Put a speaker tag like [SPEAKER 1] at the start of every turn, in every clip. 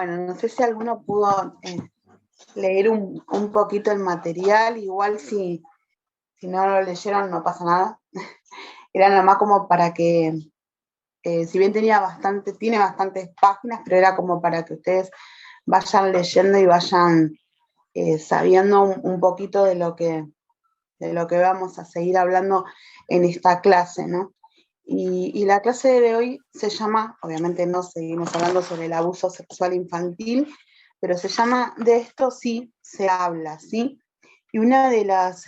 [SPEAKER 1] Bueno, no sé si alguno pudo leer un poquito el material, igual si no lo leyeron no pasa nada. Era nada más como para que, si bien tiene bastantes páginas, pero era como para que ustedes vayan leyendo y vayan sabiendo un poquito de lo que vamos a seguir hablando en esta clase, ¿no? Y la clase de hoy se llama, obviamente no seguimos hablando sobre el abuso sexual infantil, pero se llama De esto sí se habla, ¿sí? Y una de las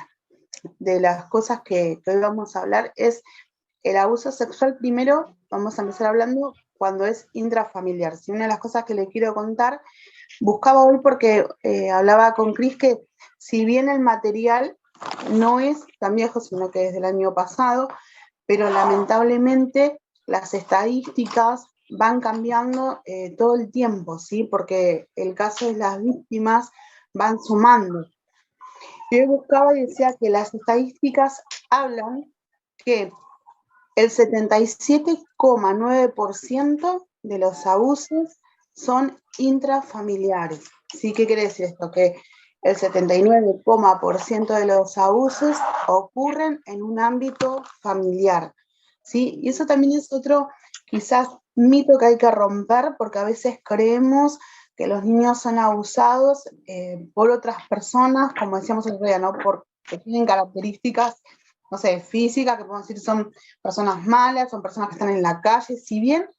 [SPEAKER 1] cosas que hoy vamos a hablar es el abuso sexual. Primero vamos a empezar hablando cuando es intrafamiliar. ¿Sí? Una de las cosas que le quiero contar, buscaba hoy porque hablaba con Cris que si bien el material no es tan viejo, sino que es del año pasado, pero lamentablemente las estadísticas van cambiando todo el tiempo, ¿sí? Porque el caso de las víctimas van sumando. Yo buscaba y decía que las estadísticas hablan que el 77,9% de los abusos son intrafamiliares. ¿Sí? ¿Qué quiere decir esto? Que el 79% de los abusos ocurren en un ámbito familiar. ¿Sí? Y eso también es otro, quizás, mito que hay que romper, porque a veces creemos que los niños son abusados por otras personas, como decíamos el otro día, ¿no? Porque tienen características, no sé, físicas, que podemos decir son personas malas, son personas que están en la calle. Si bien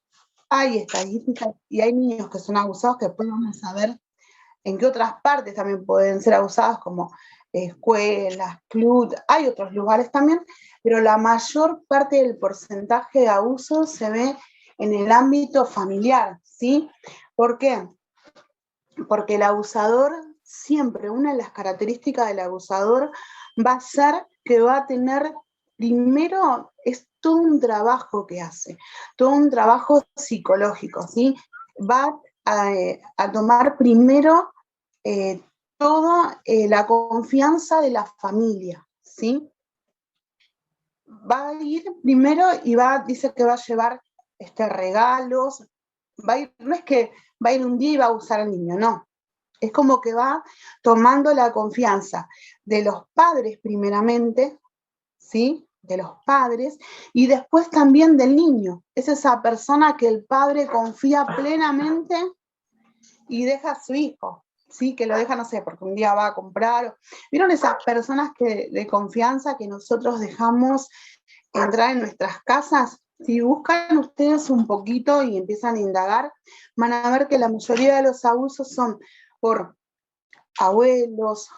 [SPEAKER 1] hay estadísticas y hay niños que son abusados, que después vamos a ver en qué otras partes también pueden ser abusados, como escuelas, clubes, hay otros lugares también, pero la mayor parte del porcentaje de abusos se ve en el ámbito familiar, ¿sí? ¿Por qué? Porque el abusador, siempre una de las características del abusador va a ser que va a tener, primero, es todo un trabajo que hace, todo un trabajo psicológico, ¿sí? Va a tomar primero toda la confianza de la familia, ¿sí? Va a ir primero y dice que va a llevar regalos, no es que va a ir un día y va a usar al niño, no. Es como que va tomando la confianza de los padres primeramente, ¿sí? De los padres, y después también del niño. Es esa persona que el padre confía plenamente y deja a su hijo, ¿sí? Que lo deja, no sé, porque un día va a comprar. ¿Vieron esas personas de confianza que nosotros dejamos entrar en nuestras casas? Si buscan ustedes un poquito y empiezan a indagar, van a ver que la mayoría de los abusos son por abuelos,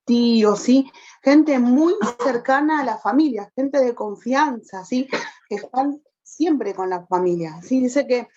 [SPEAKER 1] tíos, ¿sí? Gente muy cercana a la familia, gente de confianza, ¿sí? Que están siempre con la familia, ¿sí? Dice que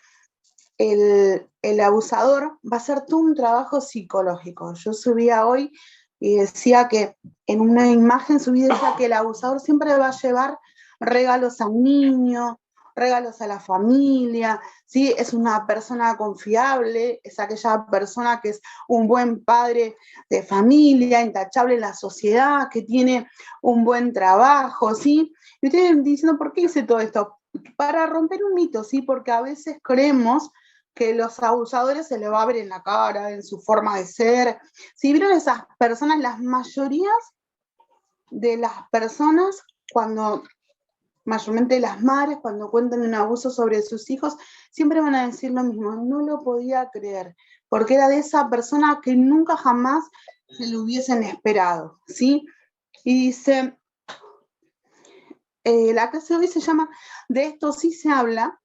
[SPEAKER 1] el abusador va a hacer todo un trabajo psicológico. Yo subía hoy y decía que en una imagen subí, decía que el abusador siempre va a llevar regalos al niño, regalos a la familia, ¿sí? Es una persona confiable, es aquella persona que es un buen padre de familia, intachable en la sociedad, que tiene un buen trabajo, ¿sí? Y ustedes diciendo, ¿por qué hice todo esto? Para romper un mito, ¿sí? Porque a veces creemos que los abusadores se le va a ver en la cara, en su forma de ser. Si vieron esas personas, las mayorías de las personas, cuando mayormente las madres, cuando cuentan un abuso sobre sus hijos, siempre van a decir lo mismo, no lo podía creer, porque era de esa persona que nunca jamás se lo hubiesen esperado, ¿sí? Y dice, la clase de hoy se llama De esto sí se habla,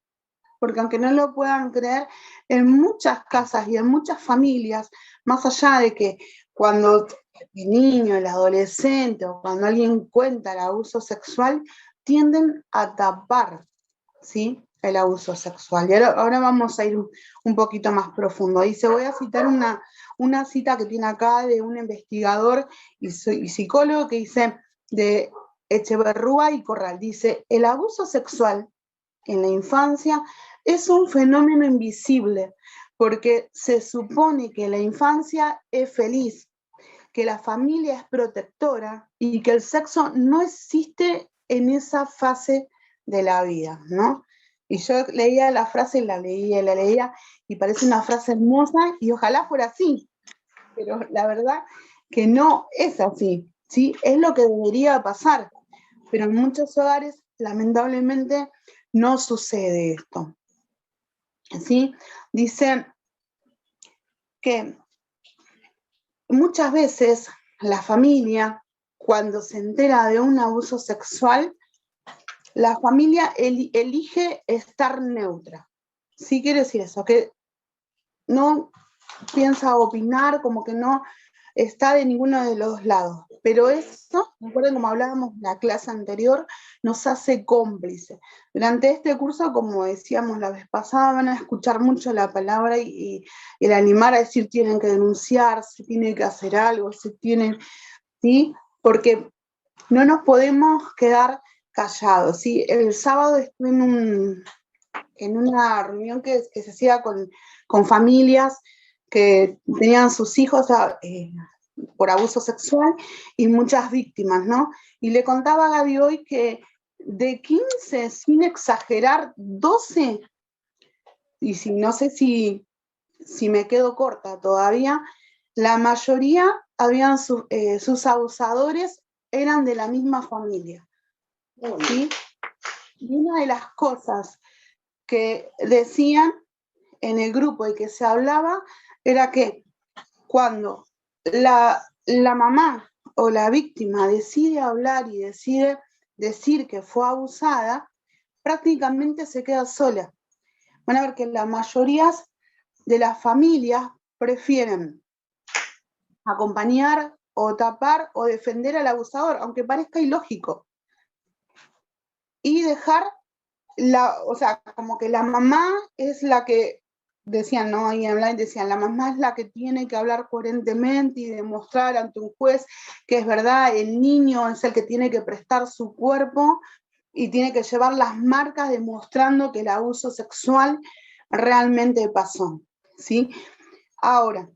[SPEAKER 1] porque aunque no lo puedan creer, en muchas casas y en muchas familias, más allá de que cuando el niño, el adolescente o cuando alguien cuenta el abuso sexual, tienden a tapar, ¿sí? El abuso sexual. Y ahora vamos a ir un poquito más profundo. Dice, voy a citar una cita que tiene acá de un investigador y psicólogo que dice, de Echeverrúa y Corral, dice, el abuso sexual en la infancia es un fenómeno invisible, porque se supone que la infancia es feliz, que la familia es protectora y que el sexo no existe en esa fase de la vida, ¿no? Y yo leía la frase, la leía, y parece una frase hermosa, y ojalá fuera así, pero la verdad que no es así, ¿sí? Es lo que debería pasar, pero en muchos hogares, lamentablemente, no sucede esto, ¿sí? Dice que muchas veces la familia, cuando se entera de un abuso sexual, la familia elige estar neutra. ¿Sí quiere decir eso? Que no piensa opinar, como que no está de ninguno de los lados. Pero eso, recuerden como hablábamos en la clase anterior, nos hace cómplices. Durante este curso, como decíamos la vez pasada, van a escuchar mucho la palabra y el animar a decir tienen que denunciar, se tiene que hacer algo, se tienen, ¿sí? Porque no nos podemos quedar callados, ¿sí? El sábado estuve en una reunión que se hacía con familias que tenían sus hijos por abuso sexual y muchas víctimas, ¿no? Y le contaba a Gaby hoy que de 15, sin exagerar, 12, y si no sé si me quedo corta todavía, la mayoría sus abusadores eran de la misma familia, ¿sí? Y una de las cosas que decían en el grupo y que se hablaba era que cuando la mamá o la víctima decide hablar y decide decir que fue abusada, prácticamente se queda sola. Van a ver que la mayoría de las familias prefieren acompañar o tapar o defender al abusador, aunque parezca ilógico, y dejar o sea, como que la mamá es la que, decían, ¿no? Ahí online decían, la mamá es la que tiene que hablar coherentemente y demostrar ante un juez que es verdad, el niño es el que tiene que prestar su cuerpo y tiene que llevar las marcas demostrando que el abuso sexual realmente pasó, ¿sí? Ahora,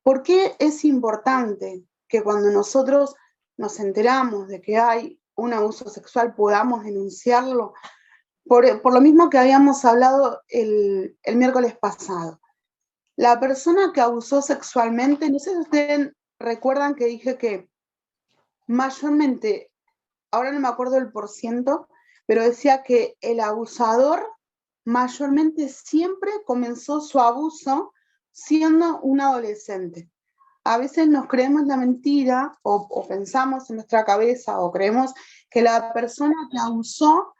[SPEAKER 1] ¿por qué es importante que cuando nosotros nos enteramos de que hay un abuso sexual podamos denunciarlo? Por lo mismo que habíamos hablado el miércoles pasado. La persona que abusó sexualmente, no sé si ustedes recuerdan que dije que mayormente, ahora no me acuerdo el porciento, pero decía que el abusador mayormente siempre comenzó su abuso siendo un adolescente. A veces nos creemos la mentira o pensamos en nuestra cabeza o creemos que la persona que abusó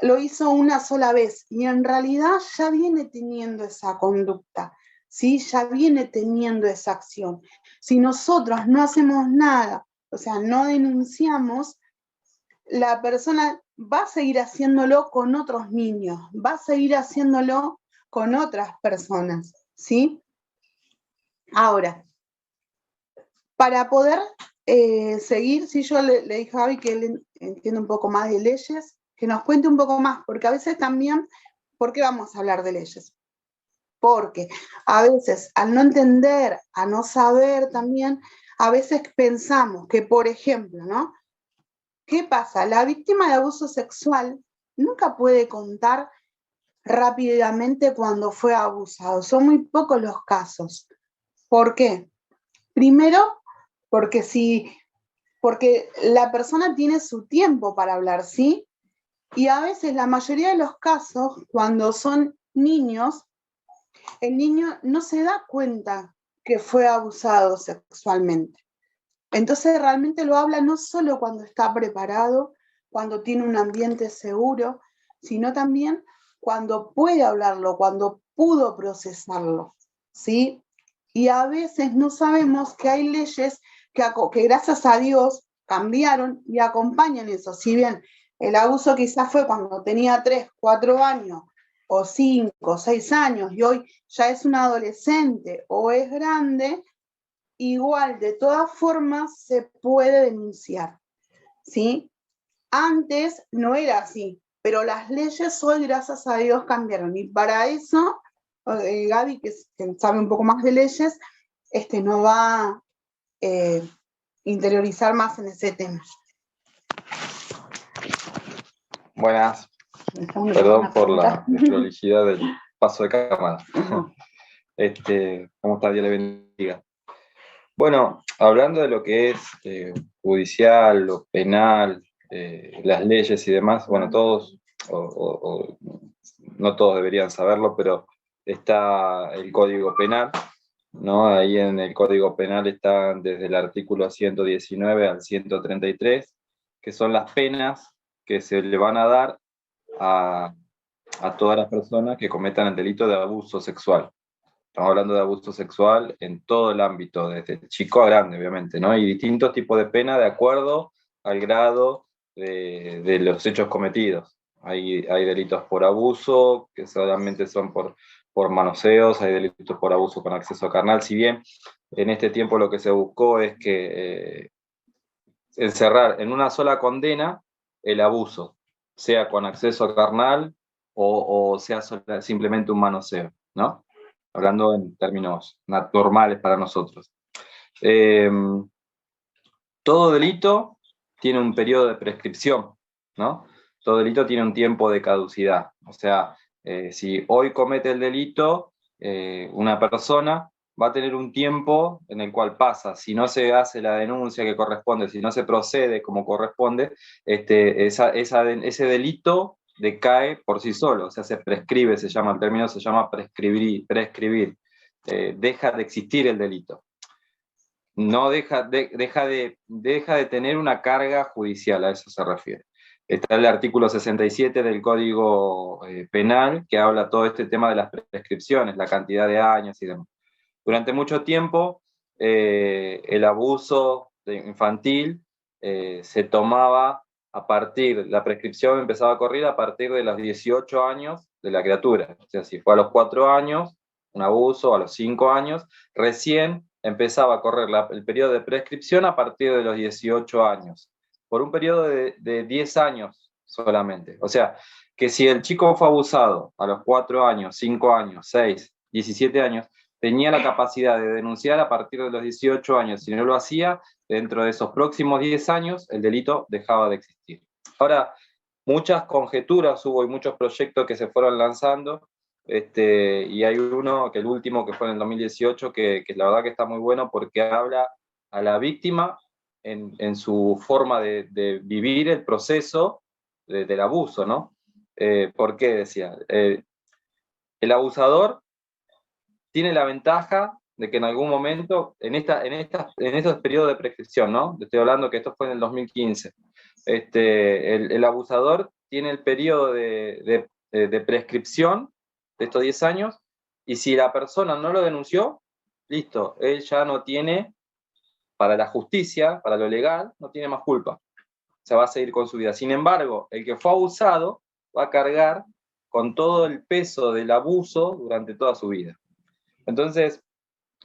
[SPEAKER 1] lo hizo una sola vez y en realidad ya viene teniendo esa conducta, ¿sí? Ya viene teniendo esa acción. Si nosotros no hacemos nada, o sea, no denunciamos, la persona va a seguir haciéndolo con otros niños, va a seguir haciéndolo con otras personas, ¿sí? Ahora, para poder seguir, si yo le dije a Javi que él entiende un poco más de leyes, que nos cuente un poco más, porque a veces también, ¿por qué vamos a hablar de leyes? Porque a veces al no entender, a no saber también, a veces pensamos que, por ejemplo, ¿no? ¿Qué pasa? La víctima de abuso sexual nunca puede contar rápidamente cuando fue abusado. Son muy pocos los casos. ¿Por qué? Primero, porque porque la persona tiene su tiempo para hablar, ¿sí? Y a veces, la mayoría de los casos, cuando son niños, el niño no se da cuenta que fue abusado sexualmente. Entonces realmente lo habla no solo cuando está preparado, cuando tiene un ambiente seguro, sino también cuando puede hablarlo, cuando pudo procesarlo, ¿sí? Y a veces no sabemos que hay leyes que gracias a Dios cambiaron y acompañan eso. Si bien el abuso quizás fue cuando tenía 3, 4 años, o 5, 6 años, y hoy ya es un adolescente o es grande, igual de todas formas se puede denunciar, ¿sí? Antes no era así, pero las leyes hoy, gracias a Dios, cambiaron. Y para eso, Gaby, que sabe un poco más de leyes, nos va a interiorizar más en ese tema.
[SPEAKER 2] Buenas. Perdón por la desprolijidad del paso de cámara. ¿Cómo está? Dios le bendiga. Bueno, hablando de lo que es judicial, lo penal, las leyes y demás, bueno, todos, no todos deberían saberlo, pero está el Código Penal, ¿no? Ahí en el Código Penal están desde el artículo 119 al 133, que son las penas que se le van a dar a todas las personas que cometan el delito de abuso sexual. Estamos hablando de abuso sexual en todo el ámbito, desde chico a grande, obviamente, ¿no? Y distintos tipos de pena de acuerdo al grado de los hechos cometidos. Hay delitos por abuso, que solamente son por manoseos, hay delitos por abuso con acceso carnal, si bien en este tiempo lo que se buscó es que encerrar en una sola condena el abuso, sea con acceso carnal o sea simplemente un manoseo, ¿no? Hablando en términos normales para nosotros. Todo delito tiene un periodo de prescripción, ¿no? Todo delito tiene un tiempo de caducidad. O sea, si hoy comete el delito, una persona va a tener un tiempo en el cual pasa. Si no se hace la denuncia que corresponde, si no se procede como corresponde, ese delito decae por sí solo, o sea, se prescribe, el término se llama prescribir, deja de existir el delito. No deja de tener una carga judicial, a eso se refiere. Está el artículo 67 del Código Penal, que habla todo este tema de las prescripciones, la cantidad de años y demás. Durante mucho tiempo, el abuso infantil se tomaba la prescripción empezaba a correr a partir de los 18 años de la criatura. O sea, si fue a los 4 años, un abuso, a los 5 años, recién empezaba a correr el periodo de prescripción a partir de los 18 años, por un periodo de 10 años solamente. O sea, que si el chico fue abusado a los 4 años, 5 años, 6, 17 años, tenía la capacidad de denunciar a partir de los 18 años. Si no lo hacía, dentro de esos próximos 10 años, el delito dejaba de existir. Ahora, muchas conjeturas hubo y muchos proyectos que se fueron lanzando, y hay uno, que el último, que fue en el 2018, que la verdad que está muy bueno porque habla a la víctima en su forma de vivir el proceso del abuso, ¿no? ¿Por qué decía? El abusador tiene la ventaja de que en algún momento, en estos periodos de prescripción, ¿no? Estoy hablando que esto fue en el 2015, el abusador tiene el periodo de prescripción de estos 10 años, y si la persona no lo denunció, listo, él ya no tiene, para la justicia, para lo legal, no tiene más culpa. Se va a seguir con su vida. Sin embargo, el que fue abusado va a cargar con todo el peso del abuso durante toda su vida. Entonces,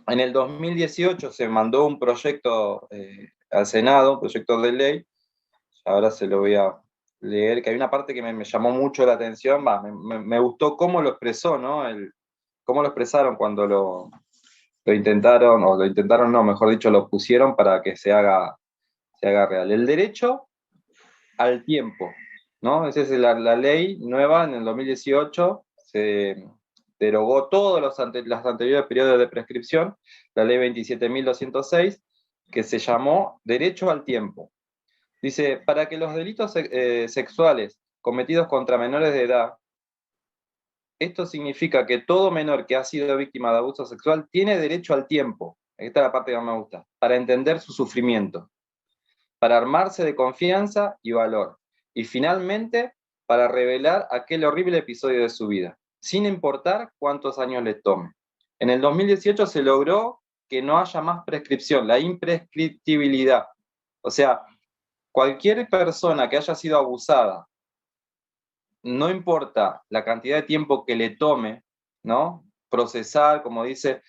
[SPEAKER 2] en el 2018 se mandó un proyecto al Senado, un proyecto de ley, ahora se lo voy a leer, que hay una parte que me llamó mucho la atención, me gustó cómo lo expresó, ¿no? Cómo lo expresaron cuando lo intentaron, o lo intentaron, no, mejor dicho, lo pusieron para que se haga real. El derecho al tiempo, ¿no? Esa es la ley nueva en el 2018, se derogó todos los anteriores periodos de prescripción, la ley 27.206, que se llamó derecho al tiempo. Dice, para que los delitos sexuales cometidos contra menores de edad, esto significa que todo menor que ha sido víctima de abuso sexual tiene derecho al tiempo, esta es la parte que más me gusta, para entender su sufrimiento, para armarse de confianza y valor, y finalmente para revelar aquel horrible episodio de su vida, sin importar cuántos años le tome. En el 2018 se logró que no haya más prescripción, la imprescriptibilidad. O sea, cualquier persona que haya sido abusada, no importa la cantidad de tiempo que le tome, ¿no? Procesar, como dice,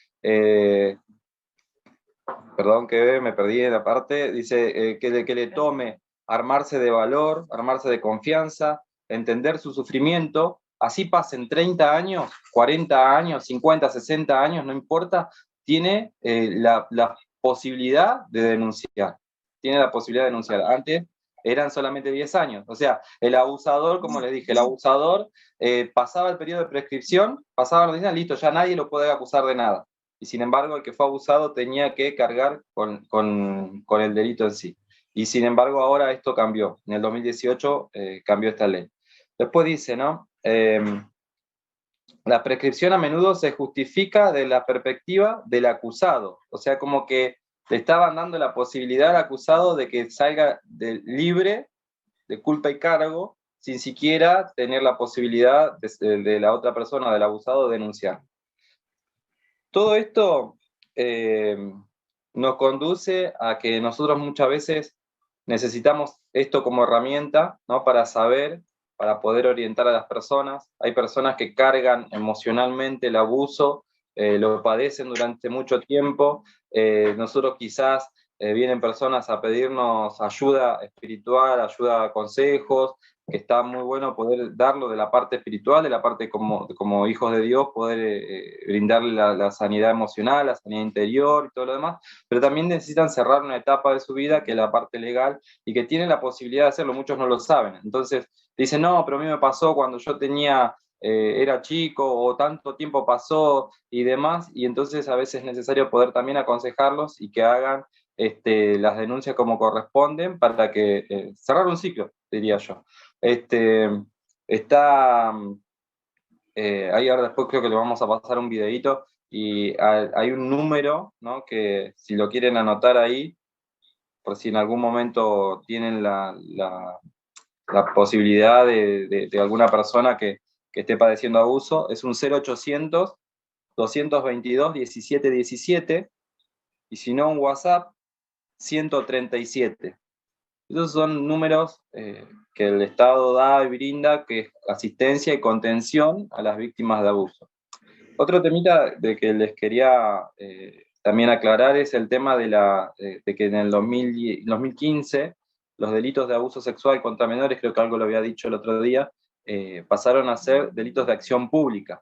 [SPEAKER 2] perdón que me perdí en la parte, dice que le tome armarse de valor, armarse de confianza, entender su sufrimiento, así pasen 30 años, 40 años, 50, 60 años, no importa, tiene la posibilidad de denunciar. Tiene la posibilidad de denunciar. Antes eran solamente 10 años. O sea, el abusador, como les dije, el abusador pasaba el periodo de prescripción, pasaba los 10 años, listo, ya nadie lo puede acusar de nada. Y sin embargo, el que fue abusado tenía que cargar con el delito en sí. Y sin embargo, ahora esto cambió. En el 2018 cambió esta ley. Después dice, ¿no? La prescripción a menudo se justifica de la perspectiva del acusado. O sea, como que le estaban dando la posibilidad al acusado de que salga libre de culpa y cargo sin siquiera tener la posibilidad de la otra persona, del abusado, denunciar. Todo esto nos conduce a que nosotros muchas veces necesitamos esto como herramienta, ¿no? Para saber, para poder orientar a las personas. Hay personas que cargan emocionalmente el abuso, lo padecen durante mucho tiempo. Nosotros quizás vienen personas a pedirnos ayuda espiritual, ayuda, consejos, que está muy bueno poder darlo de la parte espiritual, de la parte como hijos de Dios, poder brindarle la sanidad emocional, la sanidad interior y todo lo demás, pero también necesitan cerrar una etapa de su vida que es la parte legal y que tienen la posibilidad de hacerlo, muchos no lo saben. Entonces dicen, no, pero a mí me pasó cuando yo era chico o tanto tiempo pasó y demás, y entonces a veces es necesario poder también aconsejarlos y que hagan las denuncias como corresponden para que cerrar un ciclo, diría yo. Está ahí ahora después creo que le vamos a pasar un videíto y hay un número, ¿no? Que si lo quieren anotar ahí, por si en algún momento tienen la posibilidad de alguna persona que esté padeciendo abuso, es un 0800 222 1717 y si no un WhatsApp 137. Esos son números que el Estado da y brinda, que es asistencia y contención a las víctimas de abuso. Otro temita de que les quería también aclarar es el tema de que en el 2015 los delitos de abuso sexual contra menores, creo que algo lo había dicho el otro día, pasaron a ser delitos de acción pública.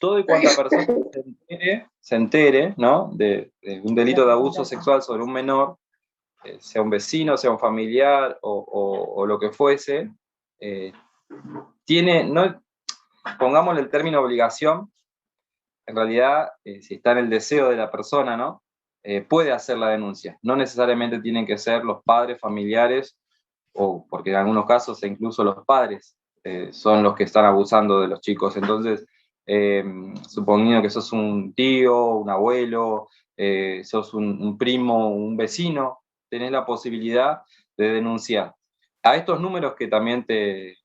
[SPEAKER 2] Todo y cuanta persona se entere, ¿no? de un delito de abuso sexual sobre un menor, sea un vecino, sea un familiar o lo que fuese, no, pongámosle el término obligación, en realidad, si está en el deseo de la persona, ¿no? Puede hacer la denuncia. No necesariamente tienen que ser los padres, familiares, o porque en algunos casos incluso los padres son los que están abusando de los chicos. Entonces, suponiendo que sos un tío, un abuelo, sos un primo, un vecino, tenés la posibilidad de denunciar. A estos números que también te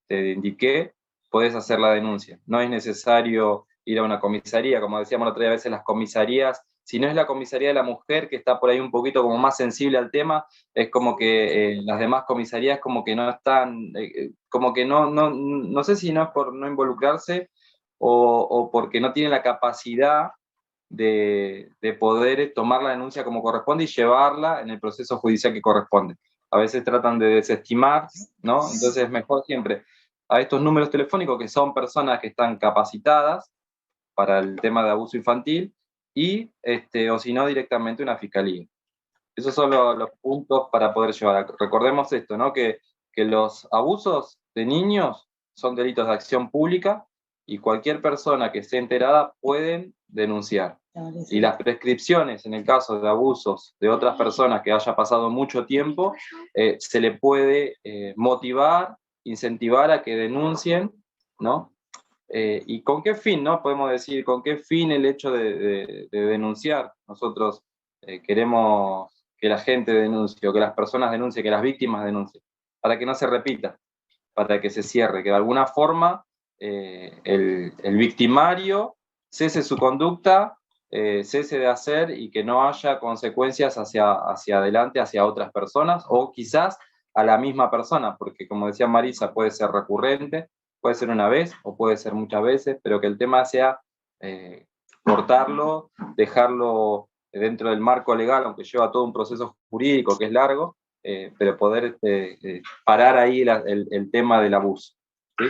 [SPEAKER 2] indiqué, podés hacer la denuncia. No es necesario ir a una comisaría, como decíamos la otra vez, a veces las comisarías, si no es la comisaría de la mujer, que está por ahí un poquito como más sensible al tema, es como que las demás comisarías como que no están, como que no sé si no es por no involucrarse o porque no tienen la capacidad de poder tomar la denuncia como corresponde y llevarla en el proceso judicial que corresponde. A veces tratan de desestimar, ¿no? Entonces es mejor siempre a estos números telefónicos que son personas que están capacitadas para el tema de abuso infantil y, o si no, directamente una fiscalía. Esos son los puntos para poder llevar. Recordemos esto, ¿no? Que los abusos de niños son delitos de acción pública y cualquier persona que esté enterada pueden denunciar. Y las prescripciones, en el caso de abusos de otras personas que haya pasado mucho tiempo, se le puede motivar, incentivar a que denuncien, ¿no? ¿Y con qué fin, no? Podemos decir, ¿con qué fin el hecho de denunciar? Nosotros queremos que la gente denuncie, o que las personas denuncien, que las víctimas denuncien, para que no se repita, para que se cierre, que de alguna forma el victimario cese su conducta, cese de hacer y que no haya consecuencias hacia adelante, hacia otras personas, o quizás a la misma persona, porque como decía Marisa, puede ser recurrente, puede ser una vez o puede ser muchas veces, pero que el tema sea cortarlo, dejarlo dentro del marco legal, aunque lleva todo un proceso jurídico que es largo, pero poder parar ahí el tema del abuso. ¿Sí?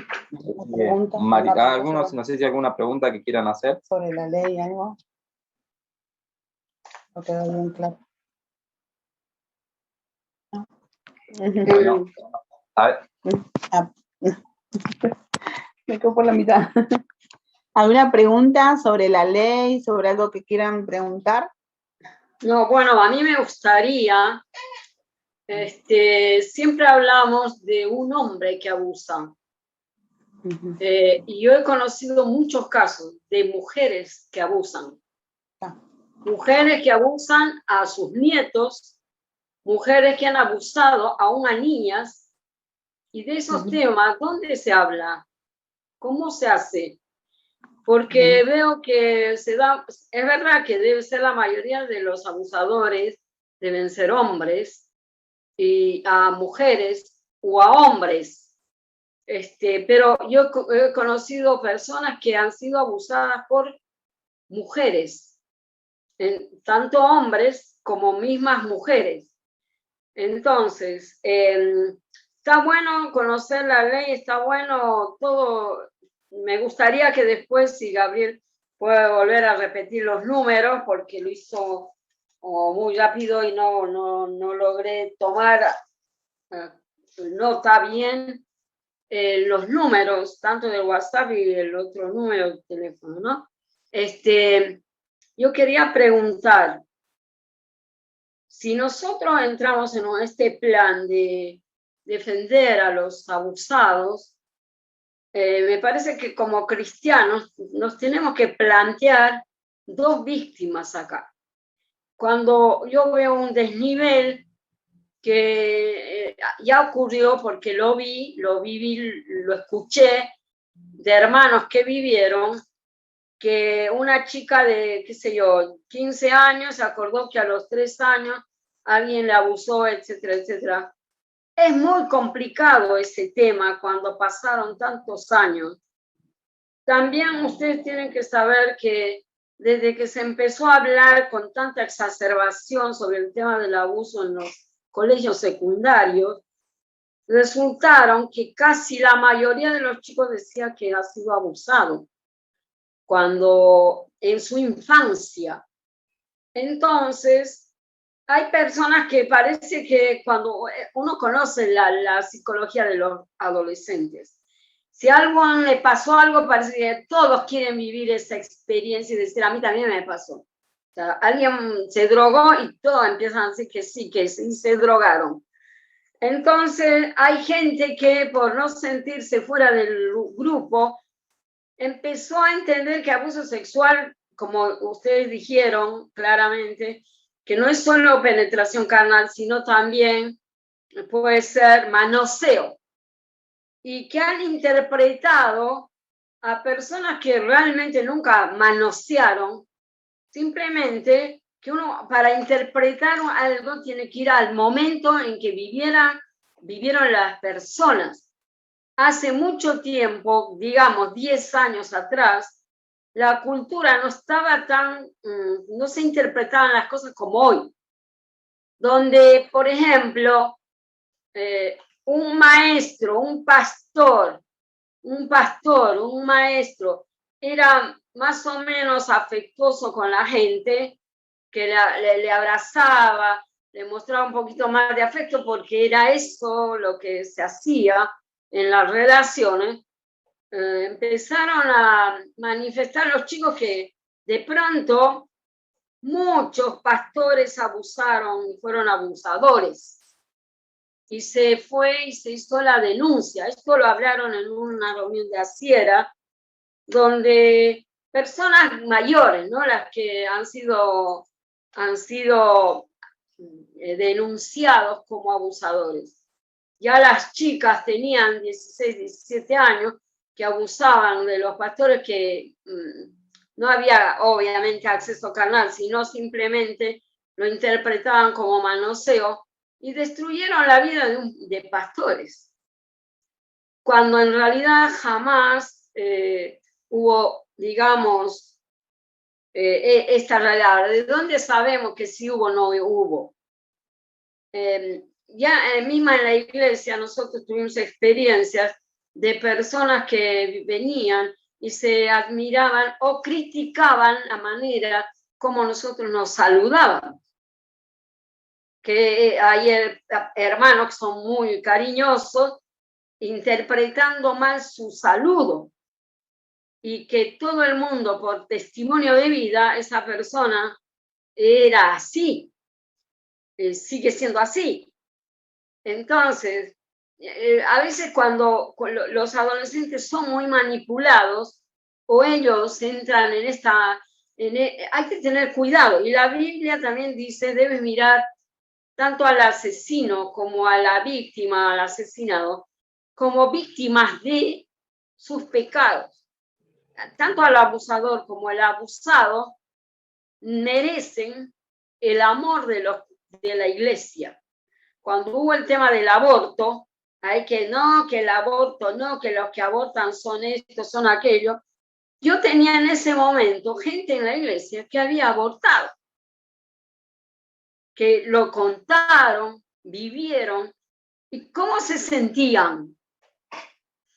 [SPEAKER 2] Algunos, no sé si hay alguna pregunta que quieran hacer.
[SPEAKER 1] Sobre la ley, algo. No quedó bien claro.
[SPEAKER 2] Bueno, a ver.
[SPEAKER 1] Me quedo por la mitad. ¿Alguna pregunta sobre la ley, sobre algo que quieran preguntar?
[SPEAKER 3] No, bueno, a mí me gustaría, siempre hablamos de un hombre que abusa. Y yo he conocido muchos casos de mujeres que abusan. Mujeres que abusan a sus nietos, mujeres que han abusado aún a niñas. Y de esos temas, ¿dónde se habla? ¿Cómo se hace? Porque veo que se da, es verdad que debe ser la mayoría de los abusadores deben ser hombres y a mujeres o a hombres. Pero yo he conocido personas que han sido abusadas por mujeres, tanto hombres como mismas mujeres. Entonces, está bueno conocer la ley, está bueno todo. Me gustaría que después, si Gabriel puede volver a repetir los números, porque lo hizo muy rápido y no logré tomar nota bien los números, tanto del WhatsApp y del otro número de teléfono, ¿no? Yo quería preguntar, si nosotros entramos en este plan de defender a los abusados, me parece que como cristianos nos tenemos que plantear dos víctimas acá. Cuando yo veo un desnivel que ya ocurrió porque lo viví, lo escuché de hermanos que vivieron, que una chica de, qué sé yo, 15 años se acordó que a los 3 años alguien le abusó, etcétera, etcétera. Es muy complicado ese tema cuando pasaron tantos años. También ustedes tienen que saber que desde que se empezó a hablar con tanta exacerbación sobre el tema del abuso en los colegios secundarios, resultaron que casi la mayoría de los chicos decía que ha sido abusado cuando en su infancia. Entonces, hay personas que parece que cuando uno conoce la psicología de los adolescentes, si a alguien le pasó algo, parece que todos quieren vivir esa experiencia y decir, a mí también me pasó. O sea, alguien se drogó y todos empiezan a decir que sí se drogaron. Entonces, hay gente que por no sentirse fuera del grupo, empezó a entender que abuso sexual, como ustedes dijeron claramente, que no es solo penetración carnal, sino también puede ser manoseo. Y que han interpretado a personas que realmente nunca manosearon, simplemente que uno para interpretar algo tiene que ir al momento en que vivieron las personas. Hace mucho tiempo, digamos 10 años atrás, la cultura no estaba tan, no se interpretaban las cosas como hoy, donde, por ejemplo, un maestro, un maestro era más o menos afectuoso con la gente, que le abrazaba, le mostraba un poquito más de afecto porque era eso lo que se hacía en las relaciones, empezaron a manifestar los chicos que de pronto muchos pastores abusaron y fueron abusadores. Y se fue y se hizo la denuncia. Esto lo hablaron en una reunión de Asiera, donde personas mayores, ¿no? Las que han sido denunciados como abusadores. Ya las chicas tenían 16, 17 años que abusaban de los pastores, que no había obviamente acceso carnal, sino simplemente lo interpretaban como manoseo y destruyeron la vida de pastores, cuando en realidad jamás hubo, digamos, esta realidad. ¿De dónde sabemos que sí hubo o no hubo? Ya misma en la iglesia nosotros tuvimos experiencias de personas que venían y se admiraban o criticaban la manera como nosotros nos saludábamos. que hay hermanos que son muy cariñosos, interpretando mal su saludo, y que todo el mundo, por testimonio de vida, esa persona era así, sigue siendo así. Entonces, a veces cuando los adolescentes son muy manipulados, o ellos entran en hay que tener cuidado. Y la Biblia también dice, debe mirar tanto al asesino como a la víctima, al asesinado, como víctimas de sus pecados. Tanto al abusador como al abusado merecen el amor de la iglesia. Cuando hubo el tema del aborto, hay que no, que el aborto no, que los que abortan son esto, son aquello. Yo tenía en ese momento gente en la iglesia que había abortado, que lo contaron, vivieron, y cómo se sentían.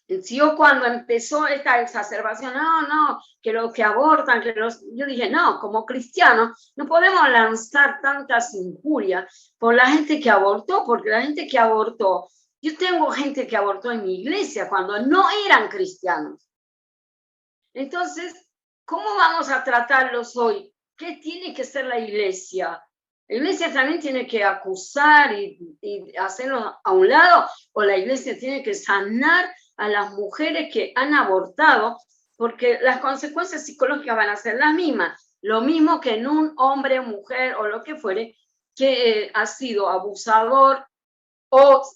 [SPEAKER 3] Yo cuando empezó esta exacerbación, no, que los que abortan, yo dije, no, como cristianos no podemos lanzar tantas injurias por la gente que abortó, porque la gente que abortó, yo tengo gente que abortó en mi iglesia cuando no eran cristianos. Entonces, ¿cómo vamos a tratarlos hoy? ¿Qué tiene que ser la iglesia? La iglesia también tiene que acusar y hacerlo a un lado, o la iglesia tiene que sanar a las mujeres que han abortado, porque las consecuencias psicológicas van a ser las mismas, lo mismo que en un hombre, mujer o lo que fuere, que ha sido abusador o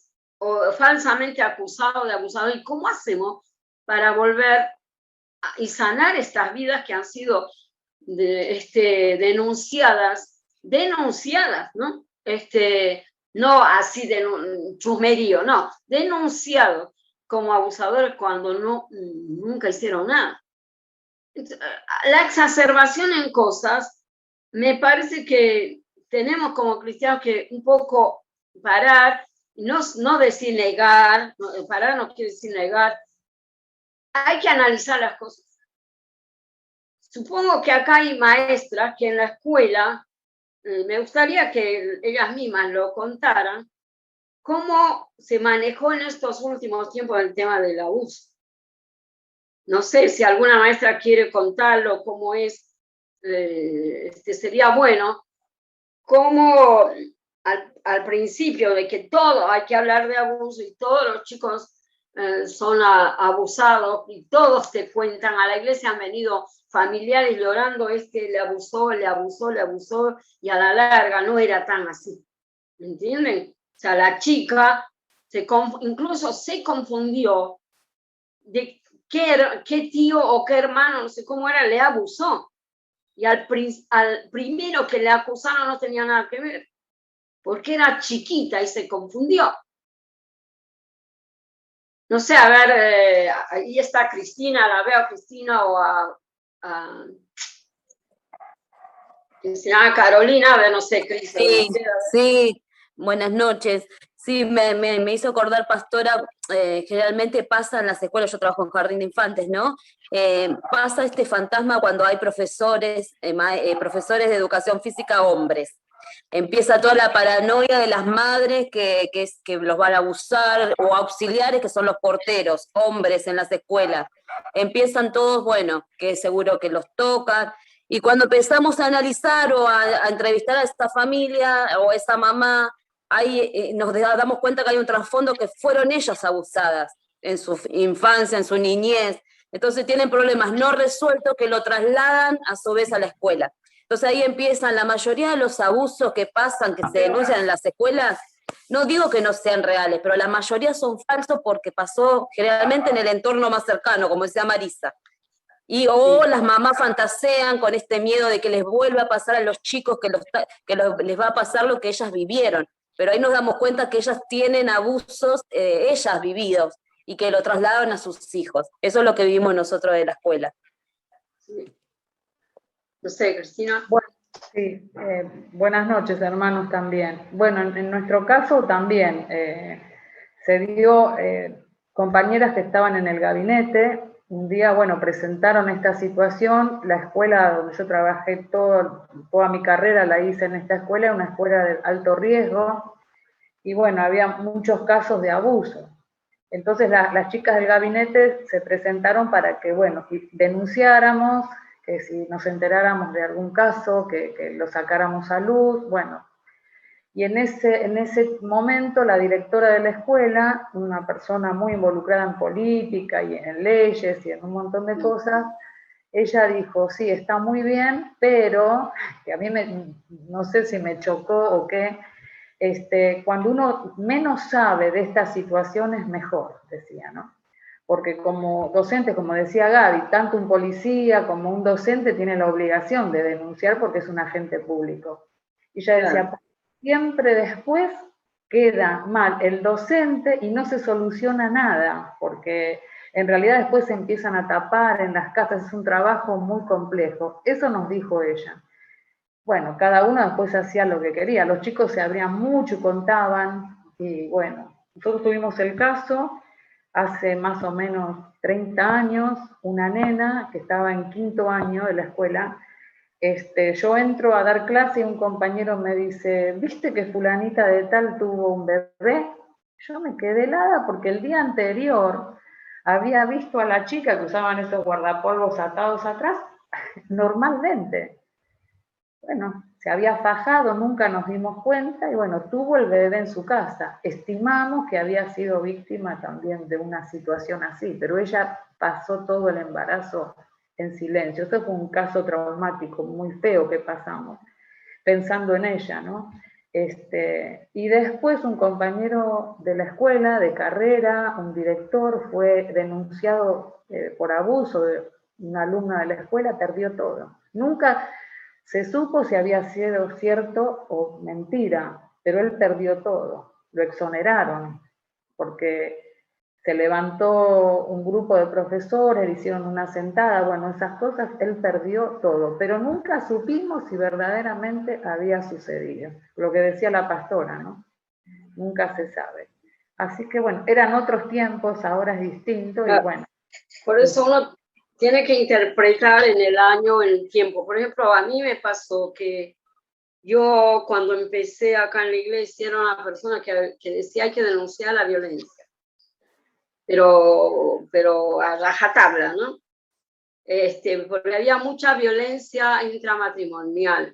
[SPEAKER 3] falsamente acusado de abusador. ¿Y cómo hacemos para volver y sanar estas vidas que han sido denunciadas, ¿no? No así de chusmerío, no, denunciados como abusadores cuando nunca hicieron nada. La exacerbación en cosas, me parece que tenemos como cristianos que un poco parar, no decir negar, parar no quiere decir negar, hay que analizar las cosas. Supongo que acá hay maestras que en la escuela, me gustaría que ellas mismas lo contaran, cómo se manejó en estos últimos tiempos el tema del abuso. No sé si alguna maestra quiere contarlo, cómo es, sería bueno, cómo al principio de que todo hay que hablar de abuso y todos los chicos son abusados y todos te cuentan, a la iglesia han venido familiares llorando, le abusó, y a la larga no era tan así, ¿me entienden? O sea, la chica incluso se confundió de qué tío o qué hermano, no sé cómo era, le abusó. Y al primero que le acusaron no tenía nada que ver, porque era chiquita y se confundió. No sé, a ver, ahí está Cristina, la veo a Cristina o que se llama Carolina, a ver, no sé, Cris.
[SPEAKER 4] Sí, buenas noches. Sí, me hizo acordar, pastora, generalmente pasa en las escuelas, yo trabajo en jardín de infantes, ¿no? Pasa este fantasma cuando hay profesores de educación física hombres. Empieza toda la paranoia de las madres que los van a abusar, o auxiliares que son los porteros, hombres en las escuelas. Empiezan todos, bueno, que seguro que los tocan. Y cuando empezamos a analizar o a entrevistar a esta familia o a esa mamá, ahí nos damos cuenta que hay un trasfondo que fueron ellas abusadas en su infancia, en su niñez. Entonces tienen problemas no resueltos que lo trasladan a su vez a la escuela. Entonces ahí empiezan la mayoría de los abusos que pasan, que se denuncian en las escuelas. No digo que no sean reales, pero la mayoría son falsos porque pasó generalmente en el entorno más cercano, como decía Marisa. Las mamás fantasean con este miedo de que les vuelva a pasar a los chicos, les va a pasar lo que ellas vivieron. Pero ahí nos damos cuenta que ellas tienen abusos, ellas vividos, y que lo trasladaron a sus hijos. Eso es lo que vivimos nosotros de la escuela.
[SPEAKER 3] Sí. No sé, Cristina.
[SPEAKER 5] Bueno, sí, buenas noches, hermanos, también. Bueno, en nuestro caso también se dio compañeras que estaban en el gabinete un día, bueno, presentaron esta situación. La escuela donde yo trabajé toda mi carrera la hice en esta escuela, una escuela de alto riesgo, y bueno, había muchos casos de abuso. Entonces las chicas del gabinete se presentaron para que, bueno, denunciáramos, que si nos enteráramos de algún caso, que lo sacáramos a luz, bueno. Y en ese momento la directora de la escuela, una persona muy involucrada en política y en leyes y en un montón de cosas, ella dijo, sí, está muy bien, pero, que a mí no sé si me chocó o qué, cuando uno menos sabe de estas situaciones, mejor, decía, ¿no? Porque como docente, como decía Gaby, tanto un policía como un docente tiene la obligación de denunciar porque es un agente público. Y ella decía, claro, siempre después queda mal el docente y no se soluciona nada, porque en realidad después se empiezan a tapar en las casas, es un trabajo muy complejo. Eso nos dijo ella. Bueno, cada uno después hacía lo que quería. Los chicos se abrían mucho y contaban, y bueno, nosotros tuvimos el caso hace más o menos 30 años, una nena que estaba en 5º año de la escuela. Yo entro a dar clase y un compañero me dice, ¿viste que fulanita de tal tuvo un bebé? Yo me quedé helada porque el día anterior había visto a la chica que usaban esos guardapolvos atados atrás normalmente. Bueno, se había fajado, nunca nos dimos cuenta y bueno, tuvo el bebé en su casa. Estimamos que había sido víctima también de una situación así, pero ella pasó todo el embarazo en silencio. Esto fue un caso traumático, muy feo que pasamos, pensando en ella, ¿no? Y después un compañero de la escuela, de carrera, un director, fue denunciado por abuso de una alumna de la escuela, perdió todo. Nunca se supo si había sido cierto o mentira, pero él perdió todo. Lo exoneraron, porque se levantó un grupo de profesores, le hicieron una sentada, bueno, esas cosas, él perdió todo, pero nunca supimos si verdaderamente había sucedido. Lo que decía la pastora, ¿no? Nunca se sabe. Así que bueno, eran otros tiempos, ahora es distinto y bueno.
[SPEAKER 3] Por eso uno tiene que interpretar en el año, en el tiempo. Por ejemplo, a mí me pasó que yo cuando empecé acá en la iglesia era una persona que decía hay que denunciar la violencia, pero a rajatabla, ¿no? Porque había mucha violencia intramatrimonial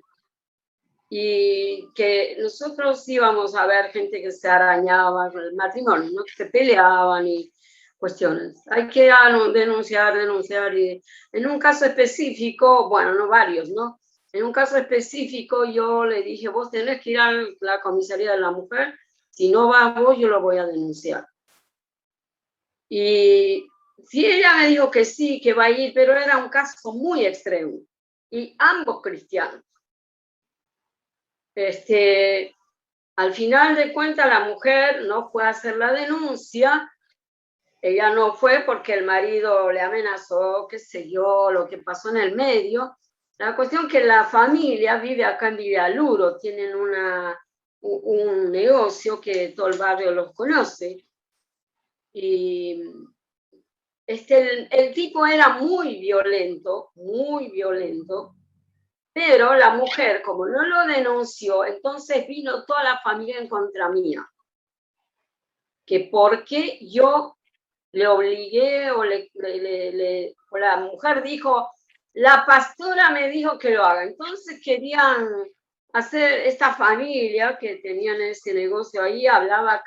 [SPEAKER 3] y que nosotros íbamos a ver gente que se arañaba con el matrimonio, ¿no? Que se peleaban y cuestiones. Hay que denunciar. Y en un caso específico, bueno, no varios, ¿no? En un caso específico yo le dije, vos tenés que ir a la comisaría de la mujer, si no vas vos, yo lo voy a denunciar. Y sí, ella me dijo que sí, que va a ir, pero era un caso muy extremo. Y ambos cristianos. Al final de cuentas, la mujer no fue a hacer la denuncia. Ella no fue porque el marido le amenazó, qué sé yo, lo que pasó en el medio. La cuestión es que la familia vive acá en Villaluro, tienen un negocio que todo el barrio los conoce. Y el tipo era muy violento, pero la mujer, como no lo denunció, entonces vino toda la familia en contra mía. Que porque yo le obligué o la mujer dijo, la pastora me dijo que lo haga. Entonces querían hacer esta familia que tenían ese negocio ahí, hablaba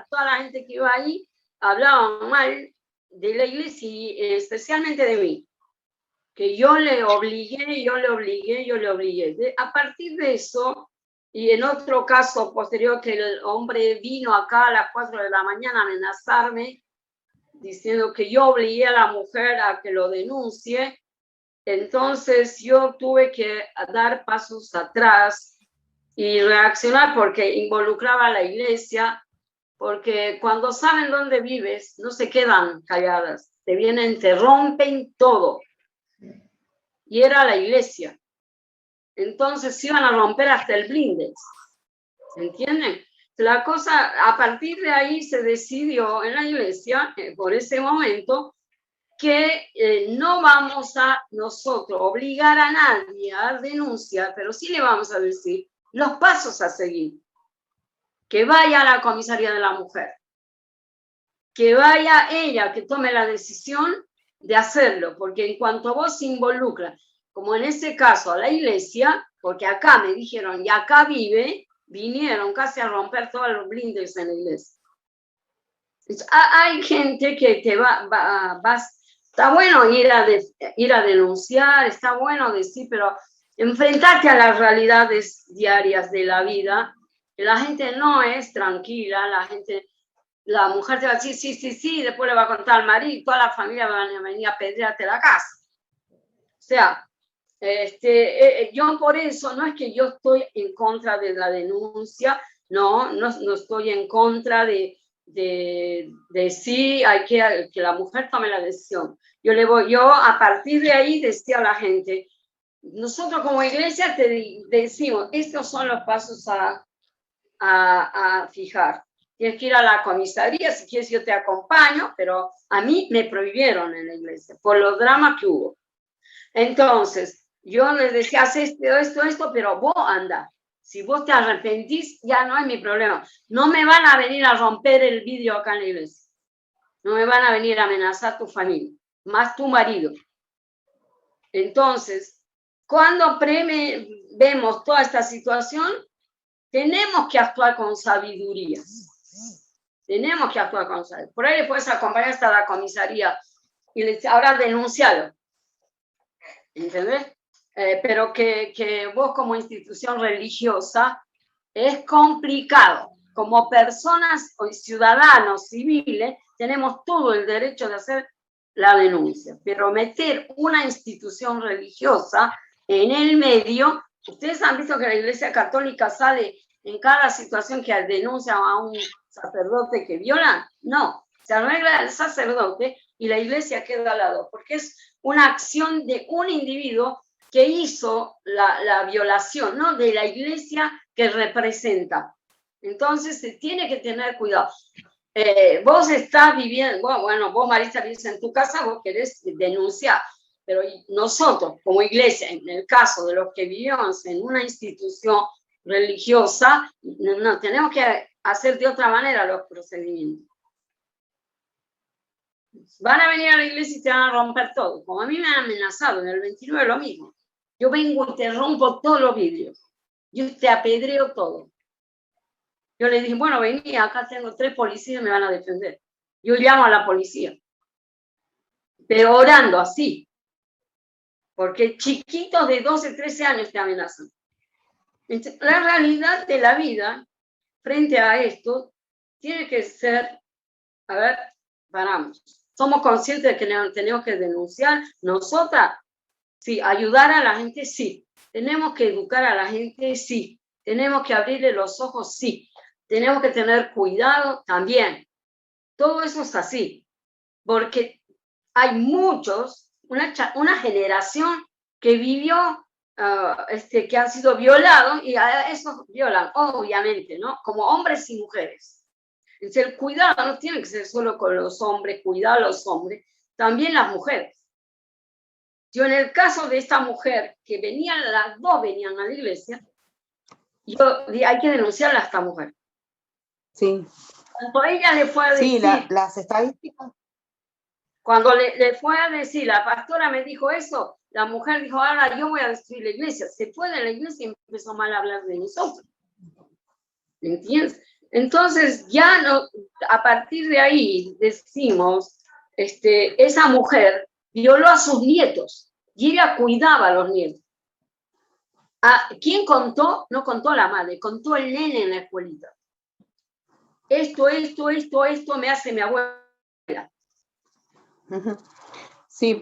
[SPEAKER 3] toda la gente que iba ahí, hablaba mal de la iglesia y especialmente de mí. Que yo le obligué. A partir de eso, y en otro caso posterior que el hombre vino acá a las 4 de la mañana a amenazarme, diciendo que yo obligué a la mujer a que lo denuncie, entonces yo tuve que dar pasos atrás y reaccionar porque involucraba a la iglesia, porque cuando saben dónde vives, no se quedan calladas, te vienen, te rompen todo. Y era la iglesia. Entonces iban a romper hasta el blindex. ¿Entienden? La cosa, a partir de ahí se decidió en la iglesia, por ese momento, que no vamos a nosotros obligar a nadie a denunciar, pero sí le vamos a decir los pasos a seguir. Que vaya a la comisaría de la mujer, que vaya ella, que tome la decisión de hacerlo, porque en cuanto vos involucras, como en este caso a la iglesia, porque acá me dijeron, y acá vinieron casi a romper todos los blindes en la iglesia. Entonces, hay gente que te está bueno ir a denunciar, está bueno decir, pero enfrentarte a las realidades diarias de la vida. La gente no es tranquila, la mujer te va a decir sí, después le va a contar al marido, toda la familia va a venir a apedrearte la casa. O sea, yo por eso, no es que yo estoy en contra de la denuncia, no estoy en contra de sí, hay que la mujer tome la decisión. Yo a partir de ahí decía a la gente, nosotros como iglesia te decimos, estos son los pasos a fijar. Tienes que ir a la comisaría, si quieres yo te acompaño, pero a mí me prohibieron en la iglesia por los dramas que hubo. Entonces, yo les decía, haz esto, pero vos anda. Si vos te arrepentís, ya no es mi problema. No me van a venir a romper el vidrio acá en la iglesia. No me van a venir a amenazar tu familia, más tu marido. Entonces, cuando vemos toda esta situación, tenemos que actuar con sabiduría. Tenemos que actuar con sabiduría. Por ahí le puedes acompañar hasta la comisaría y le dice, ahora denuncialo. ¿Entendés? Pero que vos como institución religiosa es complicado. Como personas o ciudadanos civiles tenemos todo el derecho de hacer la denuncia. Pero meter una institución religiosa en el medio. ¿Ustedes han visto que la Iglesia Católica sale en cada situación que denuncia a un sacerdote que viola? No, se arregla el sacerdote y la Iglesia queda al lado, porque es una acción de un individuo que hizo la violación, ¿no? De la Iglesia que representa. Entonces se tiene que tener cuidado. Vos estás viviendo, bueno, vos Marisa vivís en tu casa, vos querés denunciar. Pero nosotros, como iglesia, en el caso de los que vivimos en una institución religiosa, no tenemos que hacer de otra manera los procedimientos. Van a venir a la iglesia y te van a romper todo. Como a mí me han amenazado en el 29, lo mismo. Yo vengo y te rompo todos los vidrios. Yo te apedreo todo. Yo le dije, bueno, vení, acá tengo 3 policías y me van a defender. Yo llamo a la policía. Pero orando así. Porque chiquitos de 12, 13 años te amenazan. Entonces, la realidad de la vida, frente a esto, tiene que ser, a ver, paramos. Somos conscientes de que tenemos que denunciar. Nosotras, sí, ayudar a la gente, sí. Tenemos que educar a la gente, sí. Tenemos que abrirle los ojos, sí. Tenemos que tener cuidado también. Todo eso es así. Porque hay muchos, una generación que vivió, que han sido violados y a esos violan, obviamente, ¿no? Como hombres y mujeres. Entonces, el cuidado no tiene que ser solo con los hombres, cuidar a los hombres, también las mujeres. Yo en el caso de esta mujer, que las dos venían a la iglesia, yo dije, hay que denunciarla a esta mujer.
[SPEAKER 1] Sí.
[SPEAKER 3] Cuando ella le fue a decir...
[SPEAKER 1] Sí, las estadísticas.
[SPEAKER 3] Cuando le fue a decir, la pastora me dijo eso, la mujer dijo, ahora yo voy a destruir la iglesia. Se fue de la iglesia y empezó mal a hablar de nosotros. ¿Entiendes? Entonces, ya no, a partir de ahí decimos, esa mujer violó a sus nietos y ella cuidaba a los nietos. ¿Quién contó? No contó la madre, contó el nene en la escuelita. Esto me hace mi abuela.
[SPEAKER 1] Sí,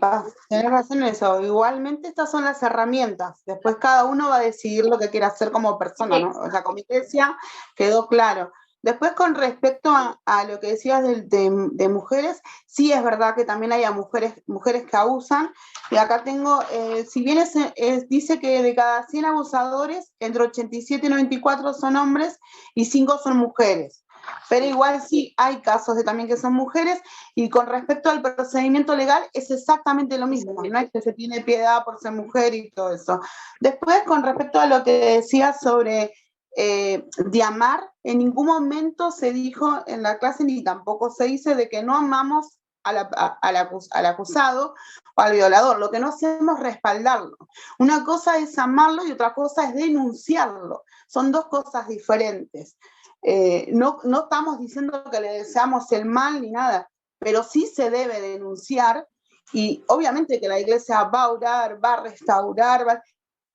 [SPEAKER 1] tenés razón en eso. Igualmente estas son las herramientas. Después cada uno va a decidir lo que quiere hacer como persona, ¿no? O sea, como iglesia quedó claro. Después con respecto a lo que decías de mujeres, sí es verdad que también hay mujeres que abusan. Y acá tengo, si bien dice que de cada 100 abusadores, entre 87 y 94 son hombres y 5 son mujeres. pero igual sí hay casos de también que son mujeres, y con respecto al procedimiento legal es exactamente lo mismo, no es que se tiene piedad por ser mujer y todo eso. Después, con respecto a lo que decías sobre de amar, en ningún momento se dijo en la clase, ni tampoco se dice de que no amamos al acusado o al violador. Lo que no hacemos es respaldarlo. Una cosa es amarlo y otra cosa es denunciarlo. Son dos cosas diferentes. No estamos diciendo que le deseamos el mal ni nada, pero sí se debe denunciar, y obviamente que la iglesia va a orar, va a restaurar,